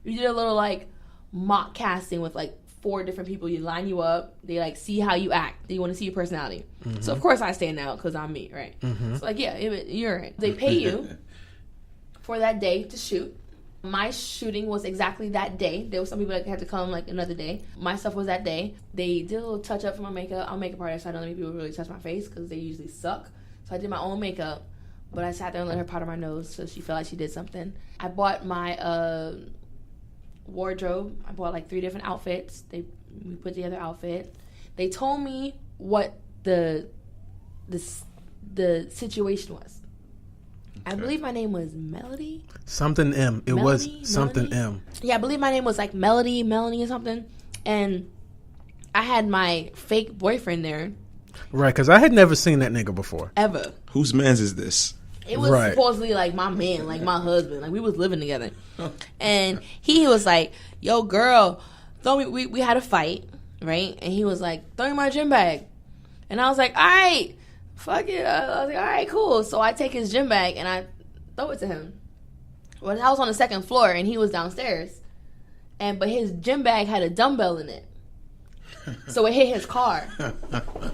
We did a little like mock casting with like 4 different people. You line you up. They like see how you act. They want to see your personality. Mm-hmm. So of course I stand out because I'm me, right? Mm-hmm. So like you're in. They pay you for that day to shoot. My shooting was exactly that day. There was some people that had to come like another day. My stuff was that day. They did a little touch up for my makeup. I'm a makeup artist, so I don't let people really touch my face because they usually suck. So I did my own makeup, but I sat there and let her powder my nose so she felt like she did something. I bought my wardrobe. I bought like 3 different outfits. We put together outfit. They told me what the situation was. I believe my name was Melody. Something M. It was something M. Yeah, I believe my name was like Melody or something. And I had my fake boyfriend there. Right, because I had never seen that nigga before. Ever. Whose man's is this? It was supposedly like my man, like my husband. Like we was living together. And he was like, yo, girl, we had a fight, right? And he was like, throw me my gym bag. And I was like, all right. Fuck it. I was like, all right, cool. So I take his gym bag and I throw it to him. Well, I was on the 2nd floor and he was downstairs. But his gym bag had a dumbbell in it. So it hit his car.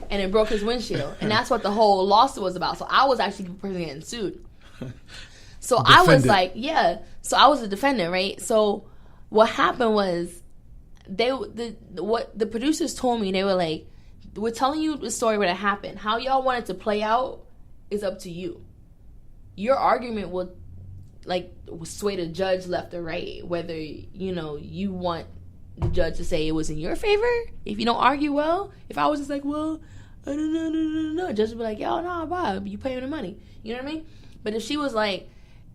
And it broke his windshield. And that's what the whole lawsuit was about. So I was actually the person getting sued. So I was like, yeah. So I was a defendant, right? So what happened was what the producers told me, they were like, we're telling you the story where it happened. How y'all want it to play out is up to you. Your argument will sway the judge left or right. Whether, you want the judge to say it was in your favor. If you don't argue well. If I was just like, well, no. Judge would be like, yo, no, Bob, you pay him the money. You know what I mean? But if she was like,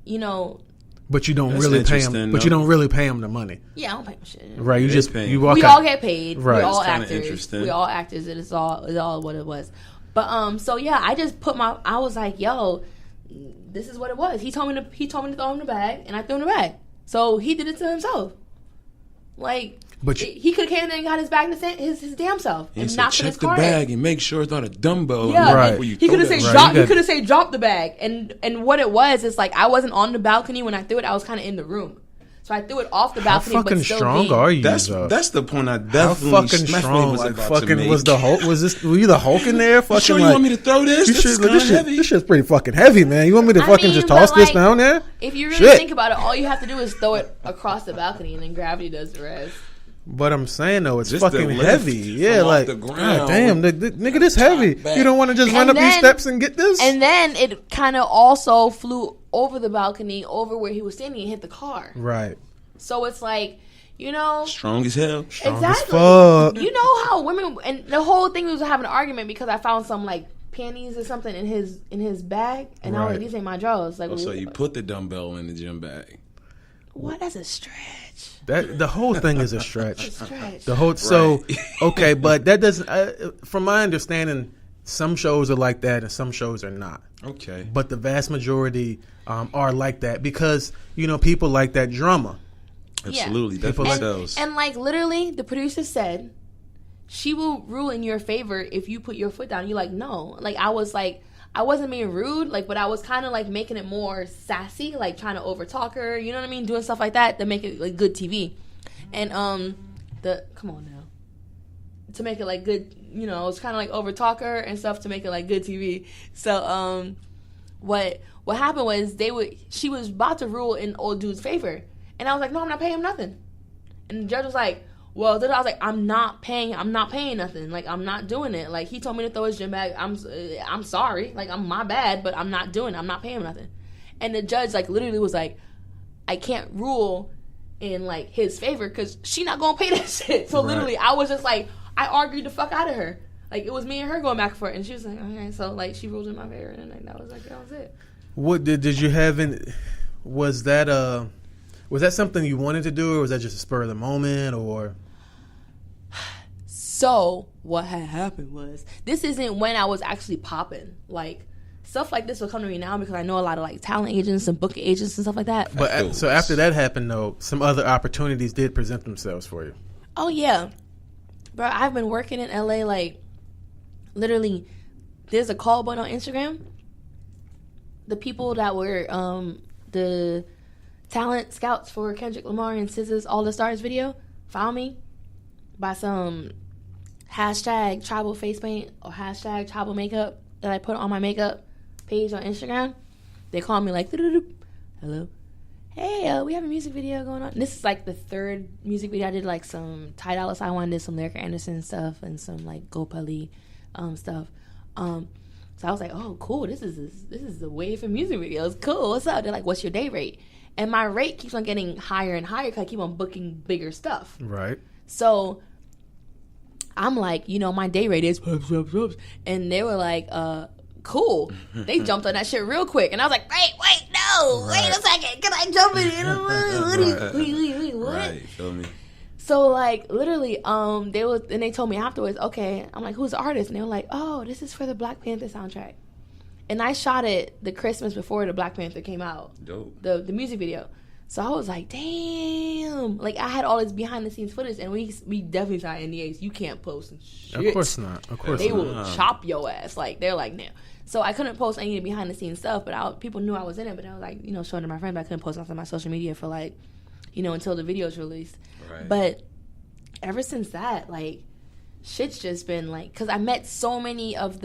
you know, but you don't That's really pay him. interesting, But you though. don't really pay him the money, yeah, I don't pay him shit. right? You They just pay you him. walk We out. all get paid. Right. We all That's kinda actors. interesting. We all actors. It's all what it was. But so yeah, I just put I was like, yo, this is what it was. He told me to throw him the bag, and I threw him the bag. So he did it to himself. Like, But he could have came in and got his bag his damn self He and said, knocked in check his the car. bag and make sure it's not a dumbbell. Yeah, Right. and Where you he throw could have that said shit. drop. you He could have said drop the bag, and what it was is like I wasn't on the balcony when I threw it. I was kind of in the room, so I threw it off the How balcony. fucking but still strong being, are you? That's though? the point I How definitely fucking definitely strong? was Like about to fucking make. was the Hulk? Were you the Hulk in there? Fucking Sure, you like, want me to throw this? This is kind of heavy. This shit's pretty fucking heavy, man. You want me to I fucking mean, just but toss this like, down there? If you really Shit. think about it, all you have to do is throw it across the balcony, and then gravity does the rest. But I'm saying though, it's Just the fucking lift heavy. Yeah, from off like the ground. God damn, nigga, this heavy. back. You don't want to just run And up these then- steps and get this? And then it kind of also flew over the balcony, over where he was standing, and hit the car. Right. So it's like, you know, Strong as hell. Strong as exactly. fuck. You know how women, and the whole thing was having an argument because I found some like panties or something in his bag, and I was Right. like, these ain't my drawers. Like, Oh, so you put the dumbbell in the gym bag. what? That's a stretch. That the whole thing is a stretch. Stretch. The whole so okay, but that doesn't. From my understanding, some shows are like that and some shows are not. Okay. But the vast majority are like that because you know people like that drama. Absolutely. People Definitely like- sells. And like literally, the producer said she will rule in your favor if you put your foot down. You're like, no. Like I wasn't being rude, like, but I was kind of like making it more sassy, like trying to overtalk her. You know what I mean? Doing stuff like that to make it like good TV. And come on now, to make it like good. You know, I was kind of like overtalk her and stuff to make it like good TV. So what happened was she was about to rule in old dude's favor, and I was like, no, I'm not paying him nothing. And the judge was like, well, then I was like, I'm not paying nothing. Like, I'm not doing it. Like, he told me to throw his gym bag. I'm sorry. Like, my bad, but I'm not doing it. I'm not paying him nothing. And the judge, like, literally was like, I can't rule in, like, his favor because she not going to pay that shit. So, literally, I was just like, I argued the fuck out of her. Like, it was me and her going back and forth. And she was like, okay. So, like, she ruled in my favor. And like, that was it. What did you have in? Was that something you wanted to do, or was that just a spur of the moment, or? So what had happened was, this isn't when I was actually popping. Like, stuff like this will come to me now because I know a lot of like talent agents and booking agents and stuff like that. But so after that happened, though, some other opportunities did present themselves for you. Oh yeah, bro. I've been working in LA. Like, literally, there's a call button on Instagram. The people that were the talent scouts for Kendrick Lamar and SZA's All the Stars video found me by some hashtag tribal face paint or hashtag tribal makeup that I put on my makeup page on Instagram. They called me like, hello, hey, we have a music video going on. And this is like the third music video. I did like some Ty Dolla $ign one, did some Lyrica Anderson stuff and some like Go Pelly stuff. So I was like, oh, cool. This is the wave for music videos. Cool. What's up? They're like, what's your day rate? And my rate keeps on getting higher and higher because I keep on booking bigger stuff. Right. So I'm like, you know, my day rate is, and they were like, cool. They jumped on that shit real quick, and I was like, wait, no, wait a second, can I jump in? What? Right. Feel me? So like literally, they told me afterwards, okay. I'm like, who's the artist? And they were like, oh, this is for the Black Panther soundtrack. And I shot it the Christmas before the Black Panther came out. Dope. The music video. So I was like, damn. Like, I had all this behind-the-scenes footage, and we definitely signed NDAs. You can't post shit. Of course not. Of course They not. will chop your ass. Like, they're like, no. So I couldn't post any of the behind-the-scenes stuff, but people knew I was in it. But I was like, you know, showing to my friends, but I couldn't post it on my social media for, like, you know, until the video's released. Right. But ever since that, like, shit's just been, like, because I met so many of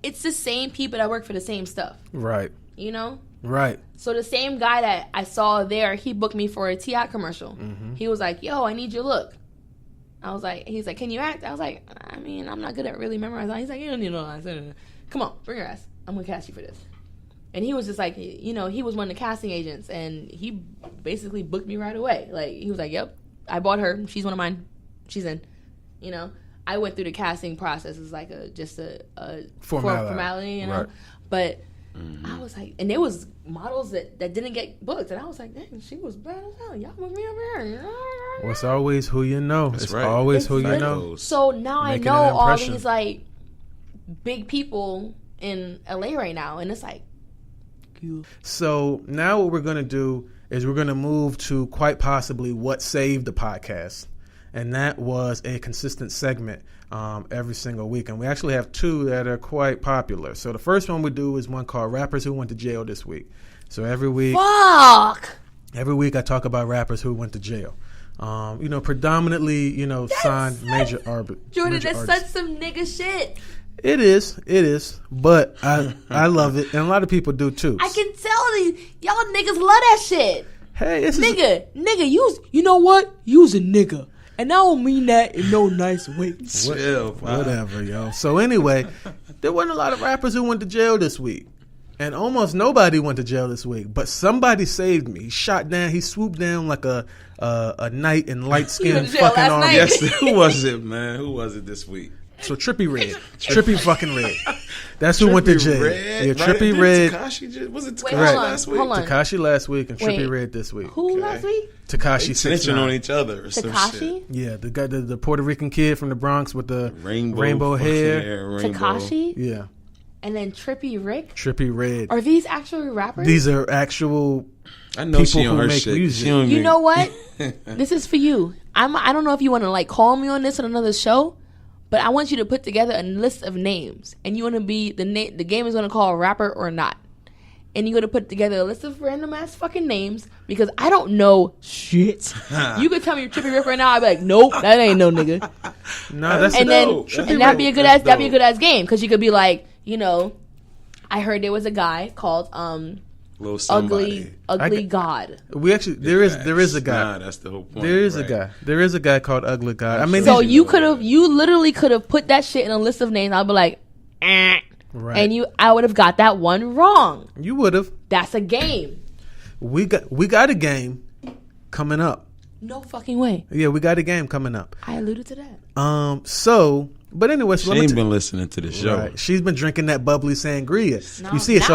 it's the same people that work for the same stuff. Right. You know? Right. So the same guy that I saw there, he booked me for a T.I. commercial. Mm-hmm. He was like, yo, I need your look. He's like, can you act? I was like, I mean, I'm not good at really memorizing. He's like, you don't need no lines. Come on, bring your ass. I'm going to cast you for this. And he was just like, you know, he was one of the casting agents, and he basically booked me right away. Like, he was like, yep, I bought her. She's one of mine. She's in, you know. I went through the casting process as like just a Formality. you know. Right. But I was like, and there was models that didn't get booked, and I was like, dang, she was bad as hell. Y'all put me over here. Well, it's always who you know. That's It's right. always It's who you lit- know. So now Making I know an all impression. these like big people in LA right now, and it's like, So now what we're going to do is we're going to move to quite possibly what saved the podcast. And that was a consistent segment every single week. And we actually have two that are quite popular. So the first one we do is one called Rappers Who Went to Jail This Week. So every week I talk about rappers who went to jail. Predominantly, signed major Jordan, major that's artists. such some nigga shit. It is. But I love it. And a lot of people do too. I can tell y'all niggas love that shit. Hey, this is Nigga, you know what? You's a nigga. And I don't mean that in no nice way. Chill, wow. whatever, yo. So anyway, there wasn't a lot of rappers who went to jail this week. And almost nobody went to jail this week. But somebody saved me. He swooped down like a knight in light-skinned went to jail fucking last armor. night. Yes, who was it, man? Who was it this week? So Trippie Redd. Trippie fucking Red. That's who went to jail. Red, Yeah, right? Trippie Red. Was it Wait, Tekashi hold on, last week? hold on. Tekashi last week and Trippie Wait. Red this week. Who last week? Tekashi They snitching 6ix9ine. on each other or some shit. Tekashi? Yeah, the guy, the Puerto Rican kid from the Bronx with the Rainbow fucking hair. rainbow. Tekashi? Yeah, And then Trippie Rick? Trippie Red. Are these actually rappers? These are actual I know people she on who her make shit. music. She don't You make- know what? This is for you. I don't know if you want to like call me on this on another show, but I want you to put together a list of names, and you want to be the game is going to call rapper or not, and you're going to put together a list of random ass fucking names because I don't know shit. You could tell me Trippie Rick right now, I'd be like, nope, that ain't no nigga. No, that's And then dope. and that'd be a good That's ass that'd be a dope. good ass game because you could be like, I heard there was a guy called Little somebody. Ugly God. we actually there is a guy. Nah, that's the whole point. There is right. a guy. There is a guy called Ugly God. I mean, So these- you literally could have put that shit in a list of names. I'd be like, right. and I would have got that one wrong. You would have. That's a game. We got a game coming up. No fucking way. Yeah, we got a game coming up. I alluded to that. But anyway, so She let me ain't t- been listening to the show. Right. She's been drinking that bubbly sangria. No, you see it's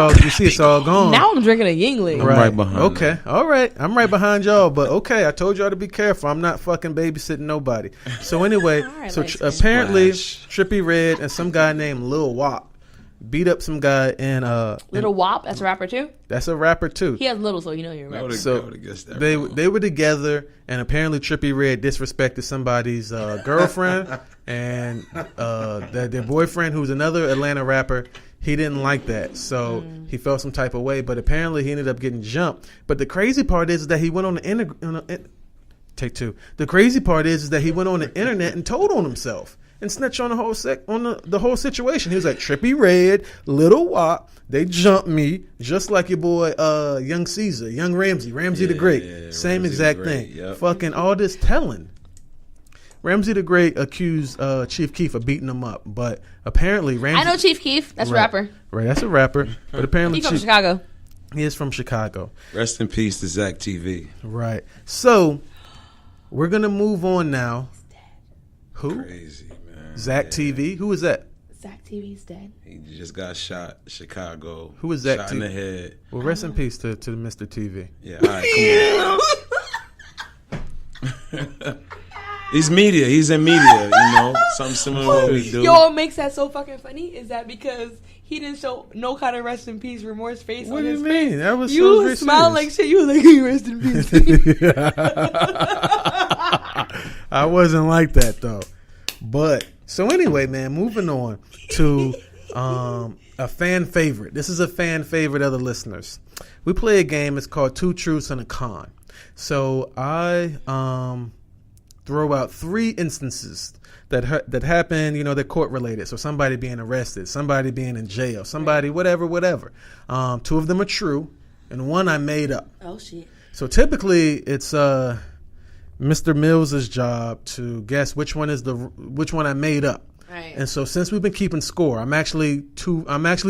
now- all gone. Now I'm drinking a Yingling. I'm right behind Okay. her. All right. I'm right behind y'all. But okay, I told y'all to be careful. I'm not fucking babysitting nobody. So anyway, right, so light skin. apparently Splash. Trippie Red and some guy named Lil Wop beat up some guy in Little Wop, that's a rapper too. that's a rapper too. He has little, so you know you're a I rapper. would've- I So would've guessed that they wrong. were together, and apparently Trippie Red disrespected somebody's girlfriend, and their boyfriend, who's another Atlanta rapper, he didn't like that, so he felt some type of way. But apparently he ended up getting jumped. But the crazy part is that he went on the take two. The crazy part is that he went on the internet and told on himself. And snitch on the whole the whole situation. He was like, Trippie Red, Little Wop, they jumped me just like your boy Young Caesar, Young Ramsey the Great. yeah, Same Ramsey the exact Great, thing. yep. Fucking all this telling. Ramsey the Great accused Chief Keef of beating him up, but apparently Ramsey. I know Chief Keef. That's a Right. rapper. Right, that's a rapper. But apparently He's from Chief, Chicago. he is from Chicago. Rest in peace to Zach TV. Right. So we're gonna move on now. Who? Crazy, man. Zach Yeah. TV. Who is that? Zach TV's dead. He just got shot. Chicago. Who is Zach Shot in TV? the head. Well, rest in peace to Mr. TV. Yeah, all right, come on. He's media. He's in media, you know. Something similar to what we do. Yo, what makes that so fucking funny is that because he didn't show no kind of rest in peace remorse face What on do you his mean? face. That was so You very smile serious. like shit. You was like, "Hey, rest in peace." I wasn't like that though. But so anyway, man, moving on to a fan favorite. This is a fan favorite of the listeners. We play a game. It's called Two Truths and a Con. So I throw out 3 instances that happen, they're court related. So somebody being arrested, somebody being in jail, somebody whatever. 2 of them are true, and 1 I made up. Oh shit. So typically it's Mr. Mills's job to guess which one I made up. Right. And so since we've been keeping score, I'm actually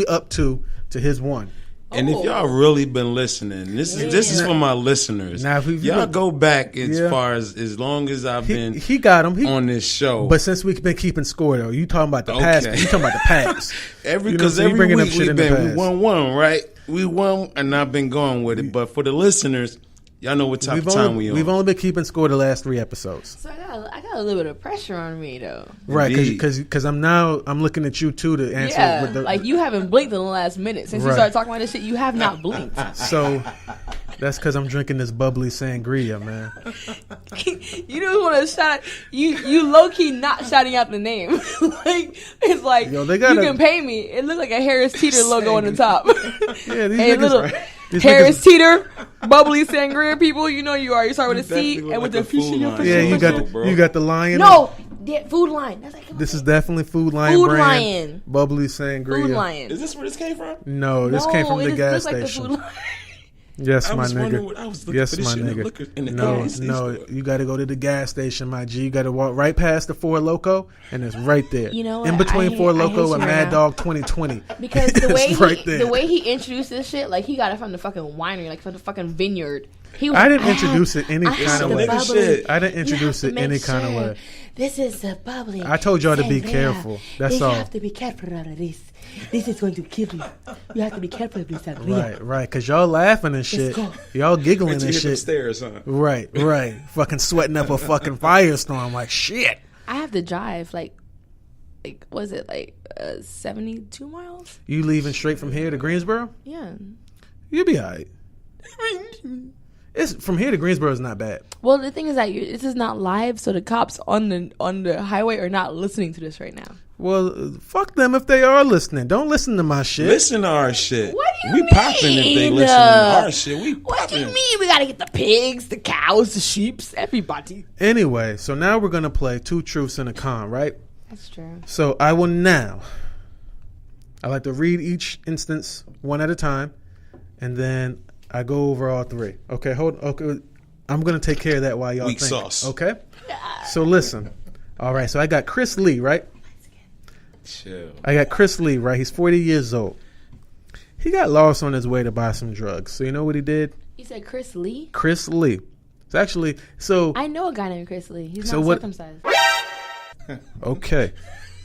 up 2 to his 1. And if y'all really been listening, this is for my listeners. Now, if y'all go back as far as long as I've been he got him on this show. But since we've been keeping score, though, you talking about the past. You talking about the past. Because every week we won, right? We won, and I've been going with it. But for the listeners, y'all know what type of time we on. We've only been keeping score the last 3 episodes. So I got a little bit of pressure on me though. Right, because I'm looking at you too to answer. Yeah, with the, like you haven't blinked in the last minute since you started talking about this shit. You have not blinked. So that's because I'm drinking this bubbly sangria, man. You don't want to shout. You low key not shouting out the name. Like it's like you can pay me. It looked like a Harris Teeter logo on the top. Yeah, these niggas, right? Harris Teeter, bubbly sangria people. You know you are. You start with a C and with the fish in your face. Yeah, you got the lion. No, Food Lion. That's like, this is definitely Food Lion. Food brand, Lion. Bubbly sangria. Food Lion. Is this where this came from? No, this came from the gas station. Like the yes, my nigga. Yes, my nigga. No, you got to go to the gas station, my G. You got to walk right past the Four Loko, and it's right there. You know what? In between Four Loko and Mad Dog 2020. Because the way he introduced this shit, like he got it from the fucking winery, like from the fucking vineyard. I didn't introduce it any kind of way. I didn't introduce it any kind of way. This is the bubbly. I told y'all to be careful. That's all. You have to be careful out of this. This is going to kill you. You have to be careful of this. Right. Because y'all laughing and shit. Y'all giggling and shit. Stairs, huh? Right. Fucking sweating up a fucking firestorm like shit. I have to drive like was it like 72 miles? You leaving straight from here to Greensboro? Yeah. You'll be all right. It's from here to Greensboro is not bad. Well, the thing is that this is not live, so the cops on the highway are not listening to this right now. Well, fuck them if they are listening. Don't listen to my shit. Listen to our shit. What do you we mean? Popping if they listen to our shit. We What popping. do you mean? We gotta get the pigs, the cows, the sheeps, everybody. Anyway, so now we're gonna play 2 truths and a con, right? That's true. So I like to read each instance one at a time, and then I go over all 3. Okay, okay, I'm gonna take care of that while y'all Weak think. sauce. Okay. So listen. All right. So I got Chris Lee, right? Chill. I got Chris Lee, right? He's 40 years old. He got lost on his way to buy some drugs. So you know what he did? You said Chris Lee? Chris Lee. It's actually I know a guy named Chris Lee. He's not circumcised. Okay.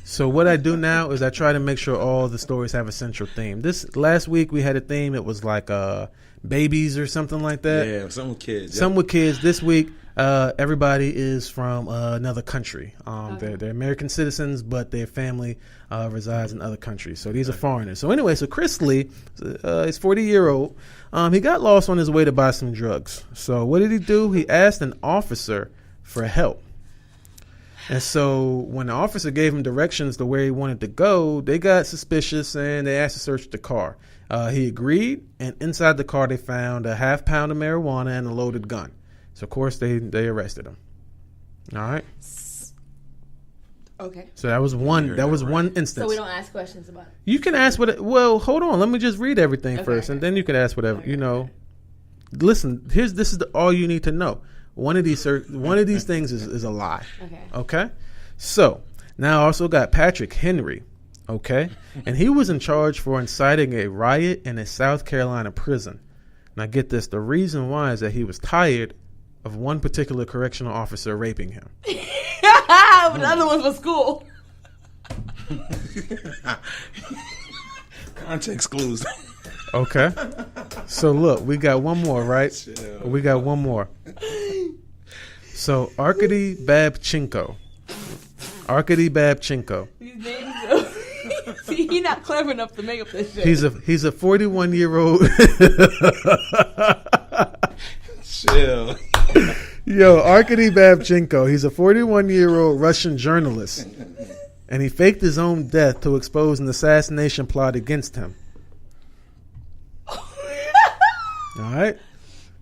So what I do now is I try to make sure all the stories have a central theme. This last week we had a theme. It was like babies or something like that. Yeah, some with kids. Some with kids. This week, everybody is from another country. They're American citizens, but their family resides in other countries. So these are foreigners. So anyway, so Chris Lee, he's 40-year-old. He got lost on his way to buy some drugs. So what did he do? He asked an officer for help. And so when the officer gave him directions to where he wanted to go, they got suspicious and they asked to search the car. He agreed, and inside the car they found a half pound of marijuana and a loaded gun. So of course they arrested him. All right. Okay. So that was one. That was one instance. So we don't ask questions about it. You can ask what. Well, hold on. Let me just read everything first, and then you can ask whatever. You know. Listen. This is all you need to know. One of these things is a lie. Okay. So now I also got Patrick Henry. Okay. And he was in charge for inciting a riot in a South Carolina prison. Now get this. The reason why is that he was tired of one particular correctional officer raping him. But the other one's for school. Context clues. Okay. So look, we got one more, right? We got one more. So Arkady Babchenko. These names, see, he's not clever enough to make up this shit. He's a 41-year-old. Chill. Yo, Arkady Babchenko. He's a 41-year-old Russian journalist, and he faked his own death to expose an assassination plot against him. All right.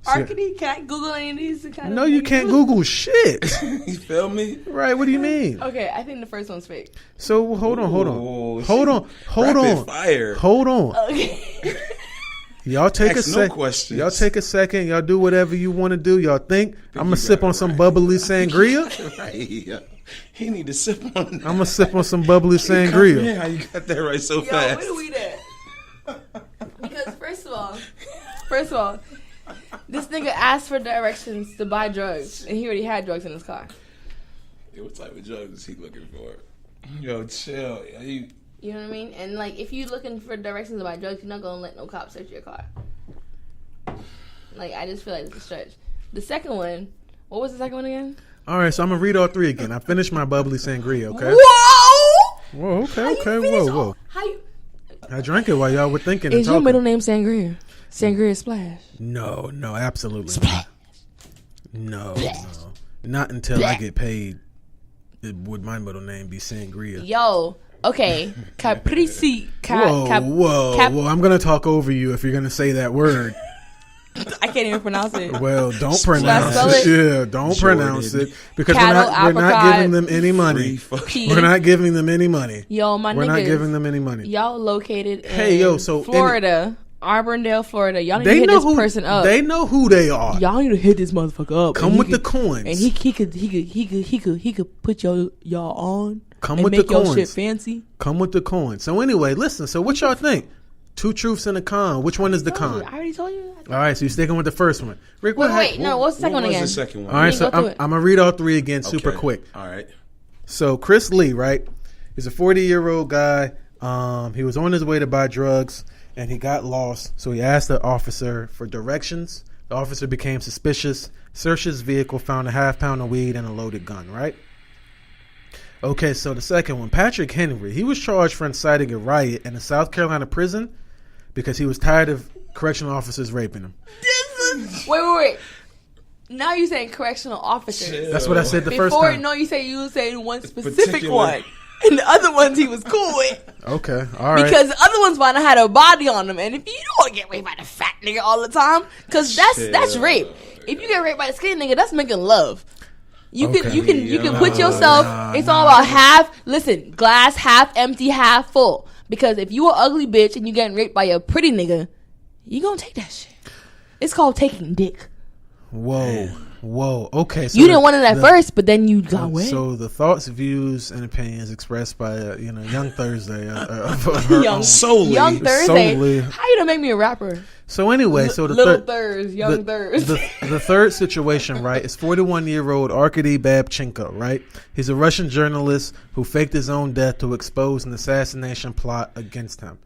Arkady, can I Google any of these? No, you can't Google shit. You feel me? Right. What do you mean? Okay, I think the first one's fake. So hold on. Fire. Hold on. Okay. Y'all take a second. Questions. Y'all take a second. Y'all do whatever you want to do. Y'all think I'm gonna sip on some bubbly sangria? Right. He need to sip on that. I'm gonna sip on some bubbly sangria. Yeah, how you got that right so fast? Where do we at? Because first of all, First of all, this nigga asked for directions to buy drugs, and he already had drugs in his car. Yeah, what type of drugs is he looking for? Yo, chill. You know what I mean? And like, if you looking for directions to buy drugs, you're not gonna let no cop search your car. Like, I just feel like it's a stretch. The second one, what was the second one again? All right, so I'm gonna read all three again. I finished my bubbly sangria. Okay. Whoa! Whoa. Okay. Whoa. How you? I drank it while y'all were thinking. Is your middle name Sangria? Sangria Splash. No, absolutely not. No. Not until I get paid. Would my middle name be Sangria? Yo, okay. Caprese. Whoa. I'm going to talk over you if you're going to say that word. I can't even pronounce it. Well, don't pronounce it. Yeah, don't pronounce it. Because we're not giving them any money. We're not giving them any money. Yo, my niggas. We're not giving them any money. Y'all located in Florida. Auburndale, Florida. Y'all need to hit this person up. They know who they are. Y'all need to hit this motherfucker up. Come with the coins. And he could put y'all on. Come with the coins. Make your shit fancy. Come with the coins. So anyway, listen. So what y'all think? Two truths and a con. Which one is the con? I already told you. All right, so you're sticking with the first one. Rick, wait, no. What's the second one again? What's the second one? All right, so I'm gonna read all three again, super quick. All right. So Chris Lee, right? He's a 40-year-old guy. He was on his way to buy drugs, and he got lost. So he asked the officer for directions. The officer became suspicious, searched his vehicle, found a half-pound of weed and a loaded gun. Right? Okay, so the second one, Patrick Henry. He was charged for inciting a riot in a South Carolina prison because he was tired of correctional officers raping him. Wait. Now you're saying correctional officers. That's what I said the first time. No, you were saying one specific one. And the other ones he was cool with. Okay, all right. Because the other ones might have had a body on them. And if you don't want to get raped by the fat nigga all the time, because that's rape. If you get raped by the skinny nigga, that's making love. You can put yourself. It's all about glass half empty, half full. Because if you an ugly bitch and you getting raped by a pretty nigga, you gonna take that shit. It's called taking dick. Whoa. Okay, so you didn't want it at first, but then you got away. So the thoughts, views, and opinions expressed by Young Thursday, Young Thursday. How you gonna make me a rapper? So anyway, so the the third situation, right, is 41-year-old Arkady Babchenko, right? He's a Russian journalist who faked his own death to expose an assassination plot against him.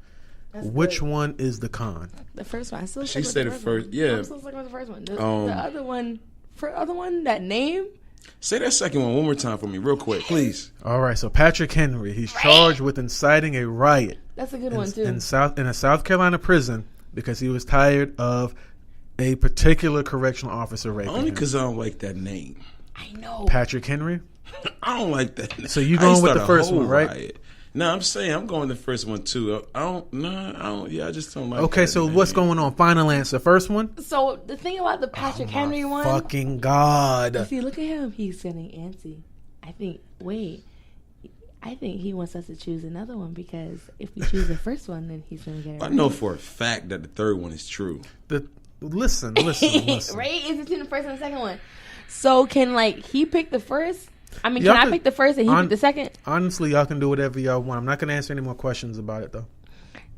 Which one is the con? The first one. She said the first. Yeah. I'm still sticking with the first one. The other one. For the other one, that name. Say that second one more time for me, real quick, please. All right. So Patrick Henry, he's charged with inciting a riot. That's a good one too. In a South Carolina prison because he was tired of a particular correctional officer raping him. Only because I don't like that name. I know. Patrick Henry. I don't like that name. So you going with the first one, right? Riot. No, I'm saying I'm going the first one too. I just don't like. Okay, so what's going on? Final answer, first one. So the thing about the Patrick Henry one, fucking God! You see, look at him. He's getting antsy. I think he wants us to choose another one because if we choose the first one, then he's gonna get it. I know for a fact that the third one is true. Listen. Right? It's between the first and the second one. So can he pick the first? I mean, can I pick the first and he pick the second? Honestly, y'all can do whatever y'all want. I'm not going to answer any more questions about it, though.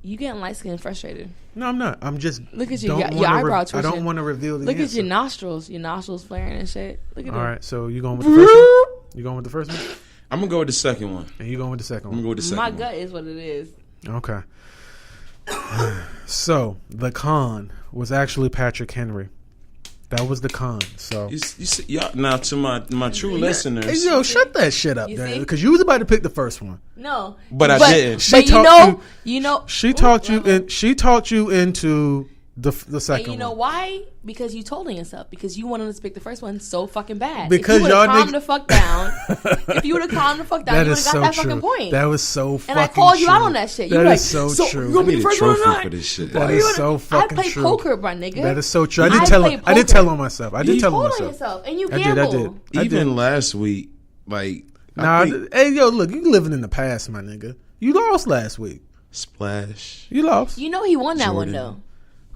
You getting light skinned and frustrated. No, I'm not. I'm just... Look at you. Your eyebrow twitching. I don't want to reveal the Look answer. at your nostrils. Your nostrils flaring and shit. Look at All right, so you going with the first one? You going with the first one? I'm going to go with the second one. And you going with the second one? I'm going to go with the second one. My gut is what it is. Okay. So, the con was actually Patrick Henry. That was the con. So you see, y'all, now to my true listeners, hey, yo, shut that shit up, Dan, because you was about to pick the first one. No, but I didn't. She talked you into the second one. You know why? Because you told on yourself. Because you wanted to pick the first one so fucking bad. Because if you would have calmed the fuck down, you would have got that fucking point. That was so fucking true. And I called you out on that shit. That is so true. You I need a trophy for this shit. That is so fucking true. I play poker, my nigga. That is so true. I did tell on myself. You told on yourself, and you gambled. I did. Even last week, hey, yo, look, you living in the past, my nigga. You lost last week. Splash. You lost. You know he won that one though.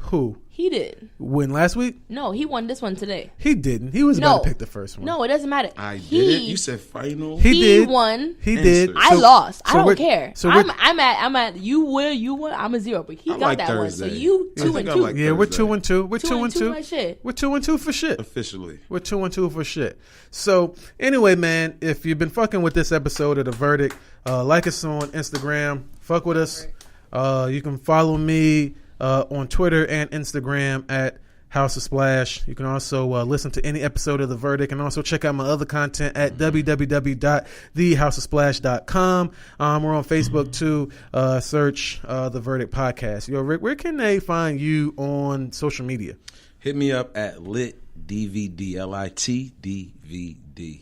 Who? He did. Win last week? No, he won this one today. He didn't. He was about to pick the first one. No, it doesn't matter. I did it. You said final. He did. Won. He did. I lost. I don't we're- care. So I'm at. You won. I'm a 0, but he got like that Thursday. one. So you 2 and 2. like Yeah, we're Thursday. 2-2. We're 2-2. Like shit. We're 2-2 for shit. Officially. We're 2-2 for shit. So anyway, man, if you've been fucking with this episode of The Verdict, like us on Instagram. Fuck with us. You can follow me on Twitter and Instagram at House of Splash. You can also listen to any episode of The Verdict and also check out my other content at www.thehouseofsplash.com. We're on Facebook too. Search The Verdict Podcast. Yo, Rick, where can they find you on social media? Hit me up at Lit DVD, LIT-DVD.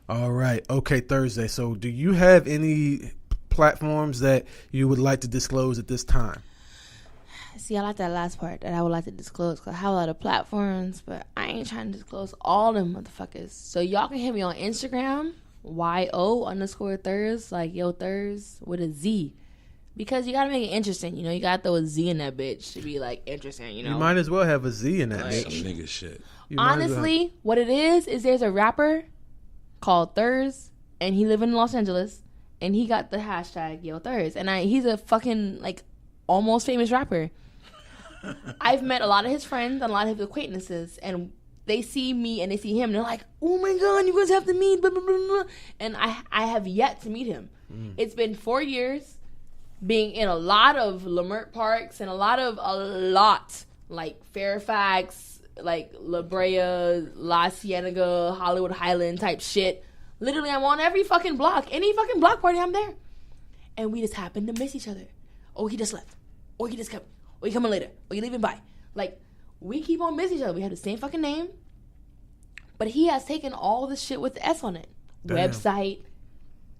All right. Okay, Thursday. So do you have any platforms that you would like to disclose at this time? See, I like that last part that I would like to disclose because I have a lot of platforms, but I ain't trying to disclose all them motherfuckers. So y'all can hit me on Instagram, YO_Thurz, like Yo Thurz with a Z. Because you gotta make it interesting, you know. You gotta throw a Z in that bitch to be like interesting, you know. You might as well have a Z in that Some bitch. nigga shit. You might as well. Honestly, what it is there's a rapper called Thurz, and he live in Los Angeles, and he got the hashtag Yo Thurz, and he's a fucking like almost famous rapper. I've met a lot of his friends and a lot of his acquaintances, and they see me and they see him, and they're like, "Oh my god, you guys have to meet!" Blah, blah, blah, blah. And I have yet to meet him. It's been 4 years, being in a lot of Leimert parks and a lot like Fairfax, like La Brea, La Cienega, Hollywood Highland type shit. Literally, I'm on every fucking block. Any fucking block party, I'm there. And we just happen to miss each other. Oh, he just left. Or he just kept. Or you coming later. Or you leaving by. Like, we keep on missing each other. We have the same fucking name. But he has taken all the shit with the S on it. Damn. Website,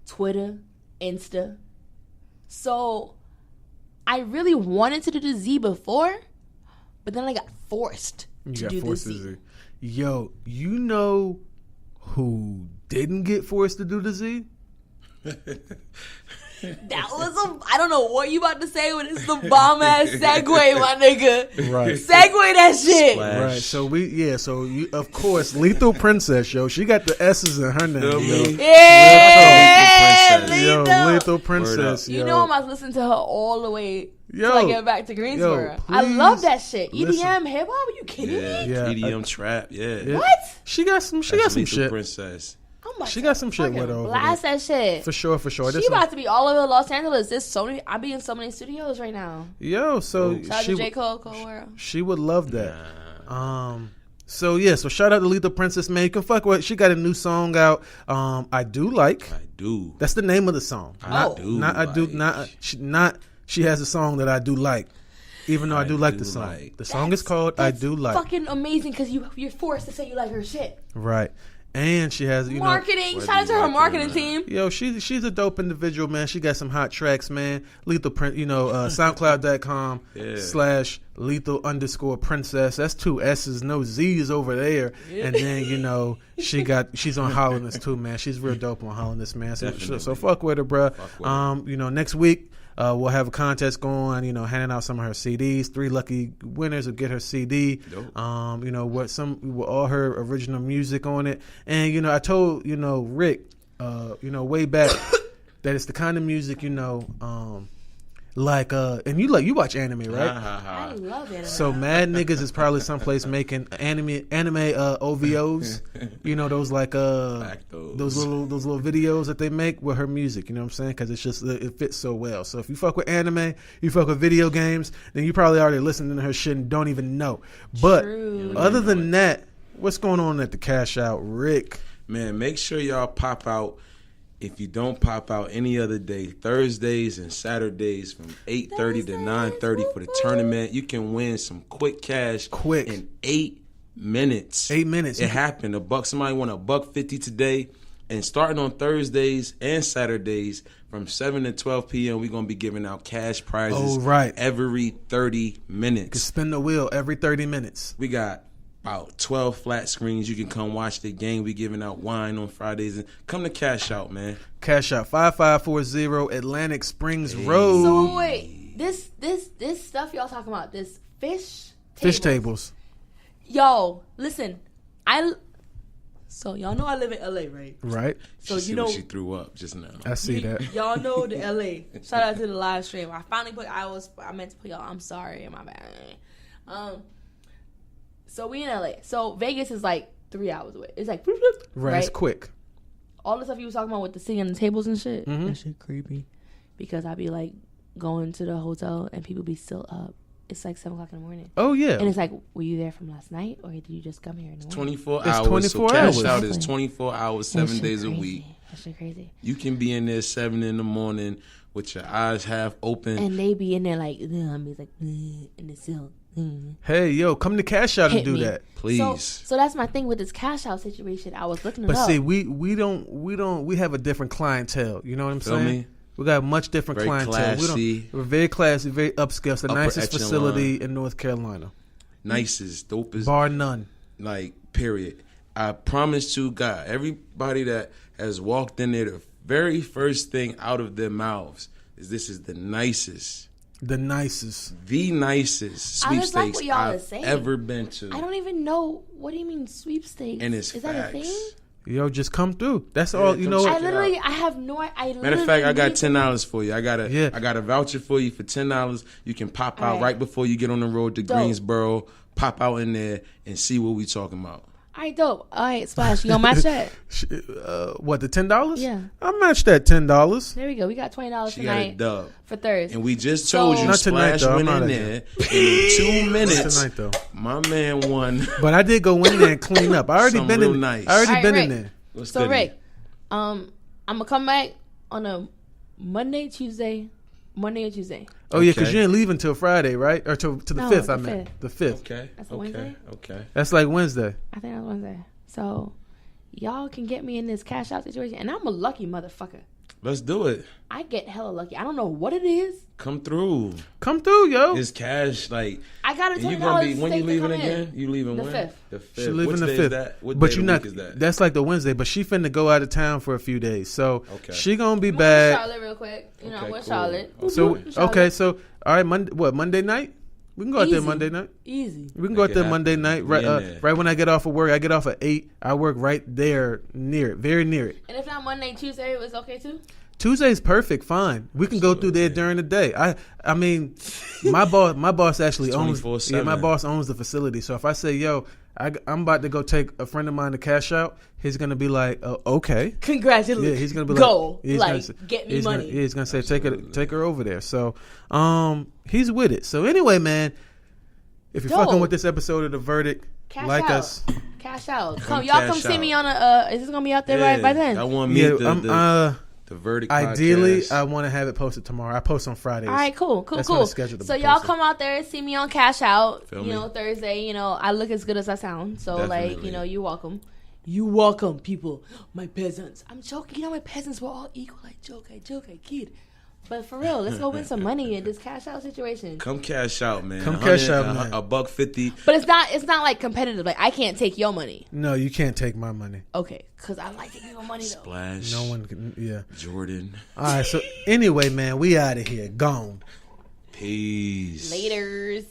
Twitter, Insta. So, I really wanted to do the Z before, but then I got forced to do the Z. Yo, you know who didn't get forced to do the Z? That was I don't know what you about to say, but it's the bomb ass segue, my nigga. Right. Segue that shit. Right. So you, of course, Lethal Princess, yo. She got the S's in her name, yo. Yeah, Lethal Princess, yo. You know I'm about to listen to her all the way Yo. till I get back to Greensboro. I please love that shit. EDM, listen. hip hop, are you kidding me? Yeah. EDM trap, yeah. What? She got some Lethal shit. Princess. I'm about She to got some shit fucking with her over blast there. that shit. For sure. She about to be all over Los Angeles. There's so many. I be in so many studios right now. Yo, so Shout out to J. Cole, World. she would love that. So shout out to Lethal Princess, man. You can fuck with. She got a new song out. I do like. I do. That's the name of the song. She has a song that I do like. Even though I do like the song. like. The song is called I Do Like. Fucking amazing because you're forced to say you like her shit. Right. And she has, Marketing. Shout out to her marketing team. Yo, she's a dope individual, man. She got some hot tracks, man. Lethal Print, SoundCloud.com /Lethal_Princess. That's 2 S's, no Z's over there. Yeah. And then, she's on Hollandness too, man. She's real dope on Hollandness, man. So fuck with her, bro. Next week, we'll have a contest going, handing out some of her CDs. 3 lucky winners will get her CD. Dope. With all her original music on it. And, I told, Rick, way back that it's the kind of music, and you watch anime, right? I love anime. So Mad Niggas is probably someplace making anime OVOs. Those those little videos that they make with her music. You know what I'm saying? Because it fits so well. So if you fuck with anime, you fuck with video games, then you probably already listening to her shit and don't even know. But other than that, what's going on at the Cash Out, Rick? Man, make sure y'all pop out. If you don't pop out any other day, Thursdays and Saturdays from 8:30 to 9:30 for the tournament, you can win some quick cash in 8 minutes. 8 minutes. It happened. Somebody won $150 today. And starting on Thursdays and Saturdays from 7 to 12 p.m., we're going to be giving out cash prizes every 30 minutes. You can spin the wheel every 30 minutes. We got about 12 flat screens. You can come watch the game. We giving out wine on Fridays. And come to Cash Out, man. Cash Out, 5540 Atlantic Springs Road. So wait, this stuff y'all talking about, this fish Fish tables. Yo, listen, so y'all know I live in LA, right? Right. So she you know she threw up just now. I see that. y'all know the LA. Shout out to the live stream. I finally put. I meant to put y'all. I'm sorry, my bad. So we in LA. So Vegas is like 3 hours away. It's like Right. It's quick. All the stuff you was talking about with the sitting on the tables and shit. Mm-hmm. That shit creepy. Because I be like going to the hotel and people be still up. It's like 7 o'clock in the morning. Oh yeah. And it's like, were you there from last night or did you just come here in the morning? 24 It's hours. 24 so cash hours. out is 24 hours, That 7 shit days a crazy. week. That shit crazy. You can be in there 7 in the morning with your eyes half open. And they be in there like, it's like, in the silk. Hey, yo, come to Cash Out and Hit do me. that. Please. So that's my thing with this cash out situation. I was looking it But up. see, we have a different clientele. You know what I'm Feel saying? me? We got a much different Very clientele. classy. We're very classy, very upscale. It's the Upper nicest echelon. facility in North Carolina, Nicest, dopest. bar none. Like, period. I promise to God, everybody that has walked in there, the very first thing out of their mouths is this is the nicest. The nicest. The nicest I just like sweepstakes what y'all are I've saying. ever been to. I don't even know. What do you mean sweepstakes? And it's Is facts. that a thing? Yo, just come through. That's all. You come know. check I it literally, out. I have no. Matter of fact, I got $10 for you. I got a voucher for you for $10. You can pop out All right. right before you get on the road to Dope. Greensboro. Pop out in there and see what we talking about. All right, dope. All right, Splash. You gonna match that? What, the $10? Yeah. I matched that $10. There we go. We got $20 She got a tonight dub. for Thursday. And we just told you Not tonight, Splash though. I'm went not in a there and in 2 minutes. Tonight though. My man won. But I did go in there and clean up. I already Something been real in. nice. I already All right, been in Rick. there. What's So good? Rick, I'm gonna come back on a Monday or Tuesday. Oh yeah, because Okay. you ain't leaving till Friday, right? Or to the No, 5th. the I meant 5th. the 5th. Okay. That's a okay. Wednesday? Okay. That's like Wednesday. I think that's Wednesday. So y'all can get me in this cash out situation, and I'm a lucky motherfucker. Let's do it. I get hella lucky. I don't know what it is. Come through. Come through, yo. It's cash. Like, I got a and you $20 gonna be when you to leaving come again? in. You leaving The when? 5th. The 5th. She leaving Which the day 5th. Is that? What But day you of the not. week is that? That's like the Wednesday. But she finna go out of town for a few days, so Okay. she gonna be I'm back. Charlotte real quick. You know, Okay, we're cool. Charlotte. So Charlotte. okay, so all right, Monday night? We can go out there Easy. Monday night. Easy. We can go Make out it there happen. Monday night. We Right, in there. right when I get off of work. I get off at 8. I work right there near it, very near it. And if not Monday, Tuesday, it's okay too. Tuesday's perfect. Fine, we can go through there during the day. I mean, my boss actually owns. 24/7. Yeah, my boss owns the facility. So if I say, yo, I'm about to go take a friend of mine to cash out, he's gonna be like, okay. Congratulations. Yeah, he's gonna be go. like, Like, get me money. He's gonna say, take her over there. So, he's with it. So anyway, man, if you're Dope. fucking with this episode of The Verdict, Cash like out. us. Cash out. Come Y'all cash come see out. me on a. Is this gonna be out there right by then? I want to meet Yeah, the verdict. ideally, podcast. I want to have it posted tomorrow. I post on Fridays. All right, cool. That's when Cool. it's scheduled to So be y'all posted. come out there and see me on Cash Out. Feel you me? know, Thursday. You know, I look as good as I sound. So like, Definitely. you know, you're welcome. You welcome, people. My peasants. I'm joking. You know, my peasants were all equal. I joke. I kid. But for real, let's go win some money in this Cash Out situation. Come cash out, man. Come cash out, man. $150. But it's not like competitive. Like I can't take your money. No, you can't take my money. Okay, because I like taking your money though. Splash. No one can. Yeah. Jordan. All right. So anyway, man, we out of here. Gone. Peace. Laters.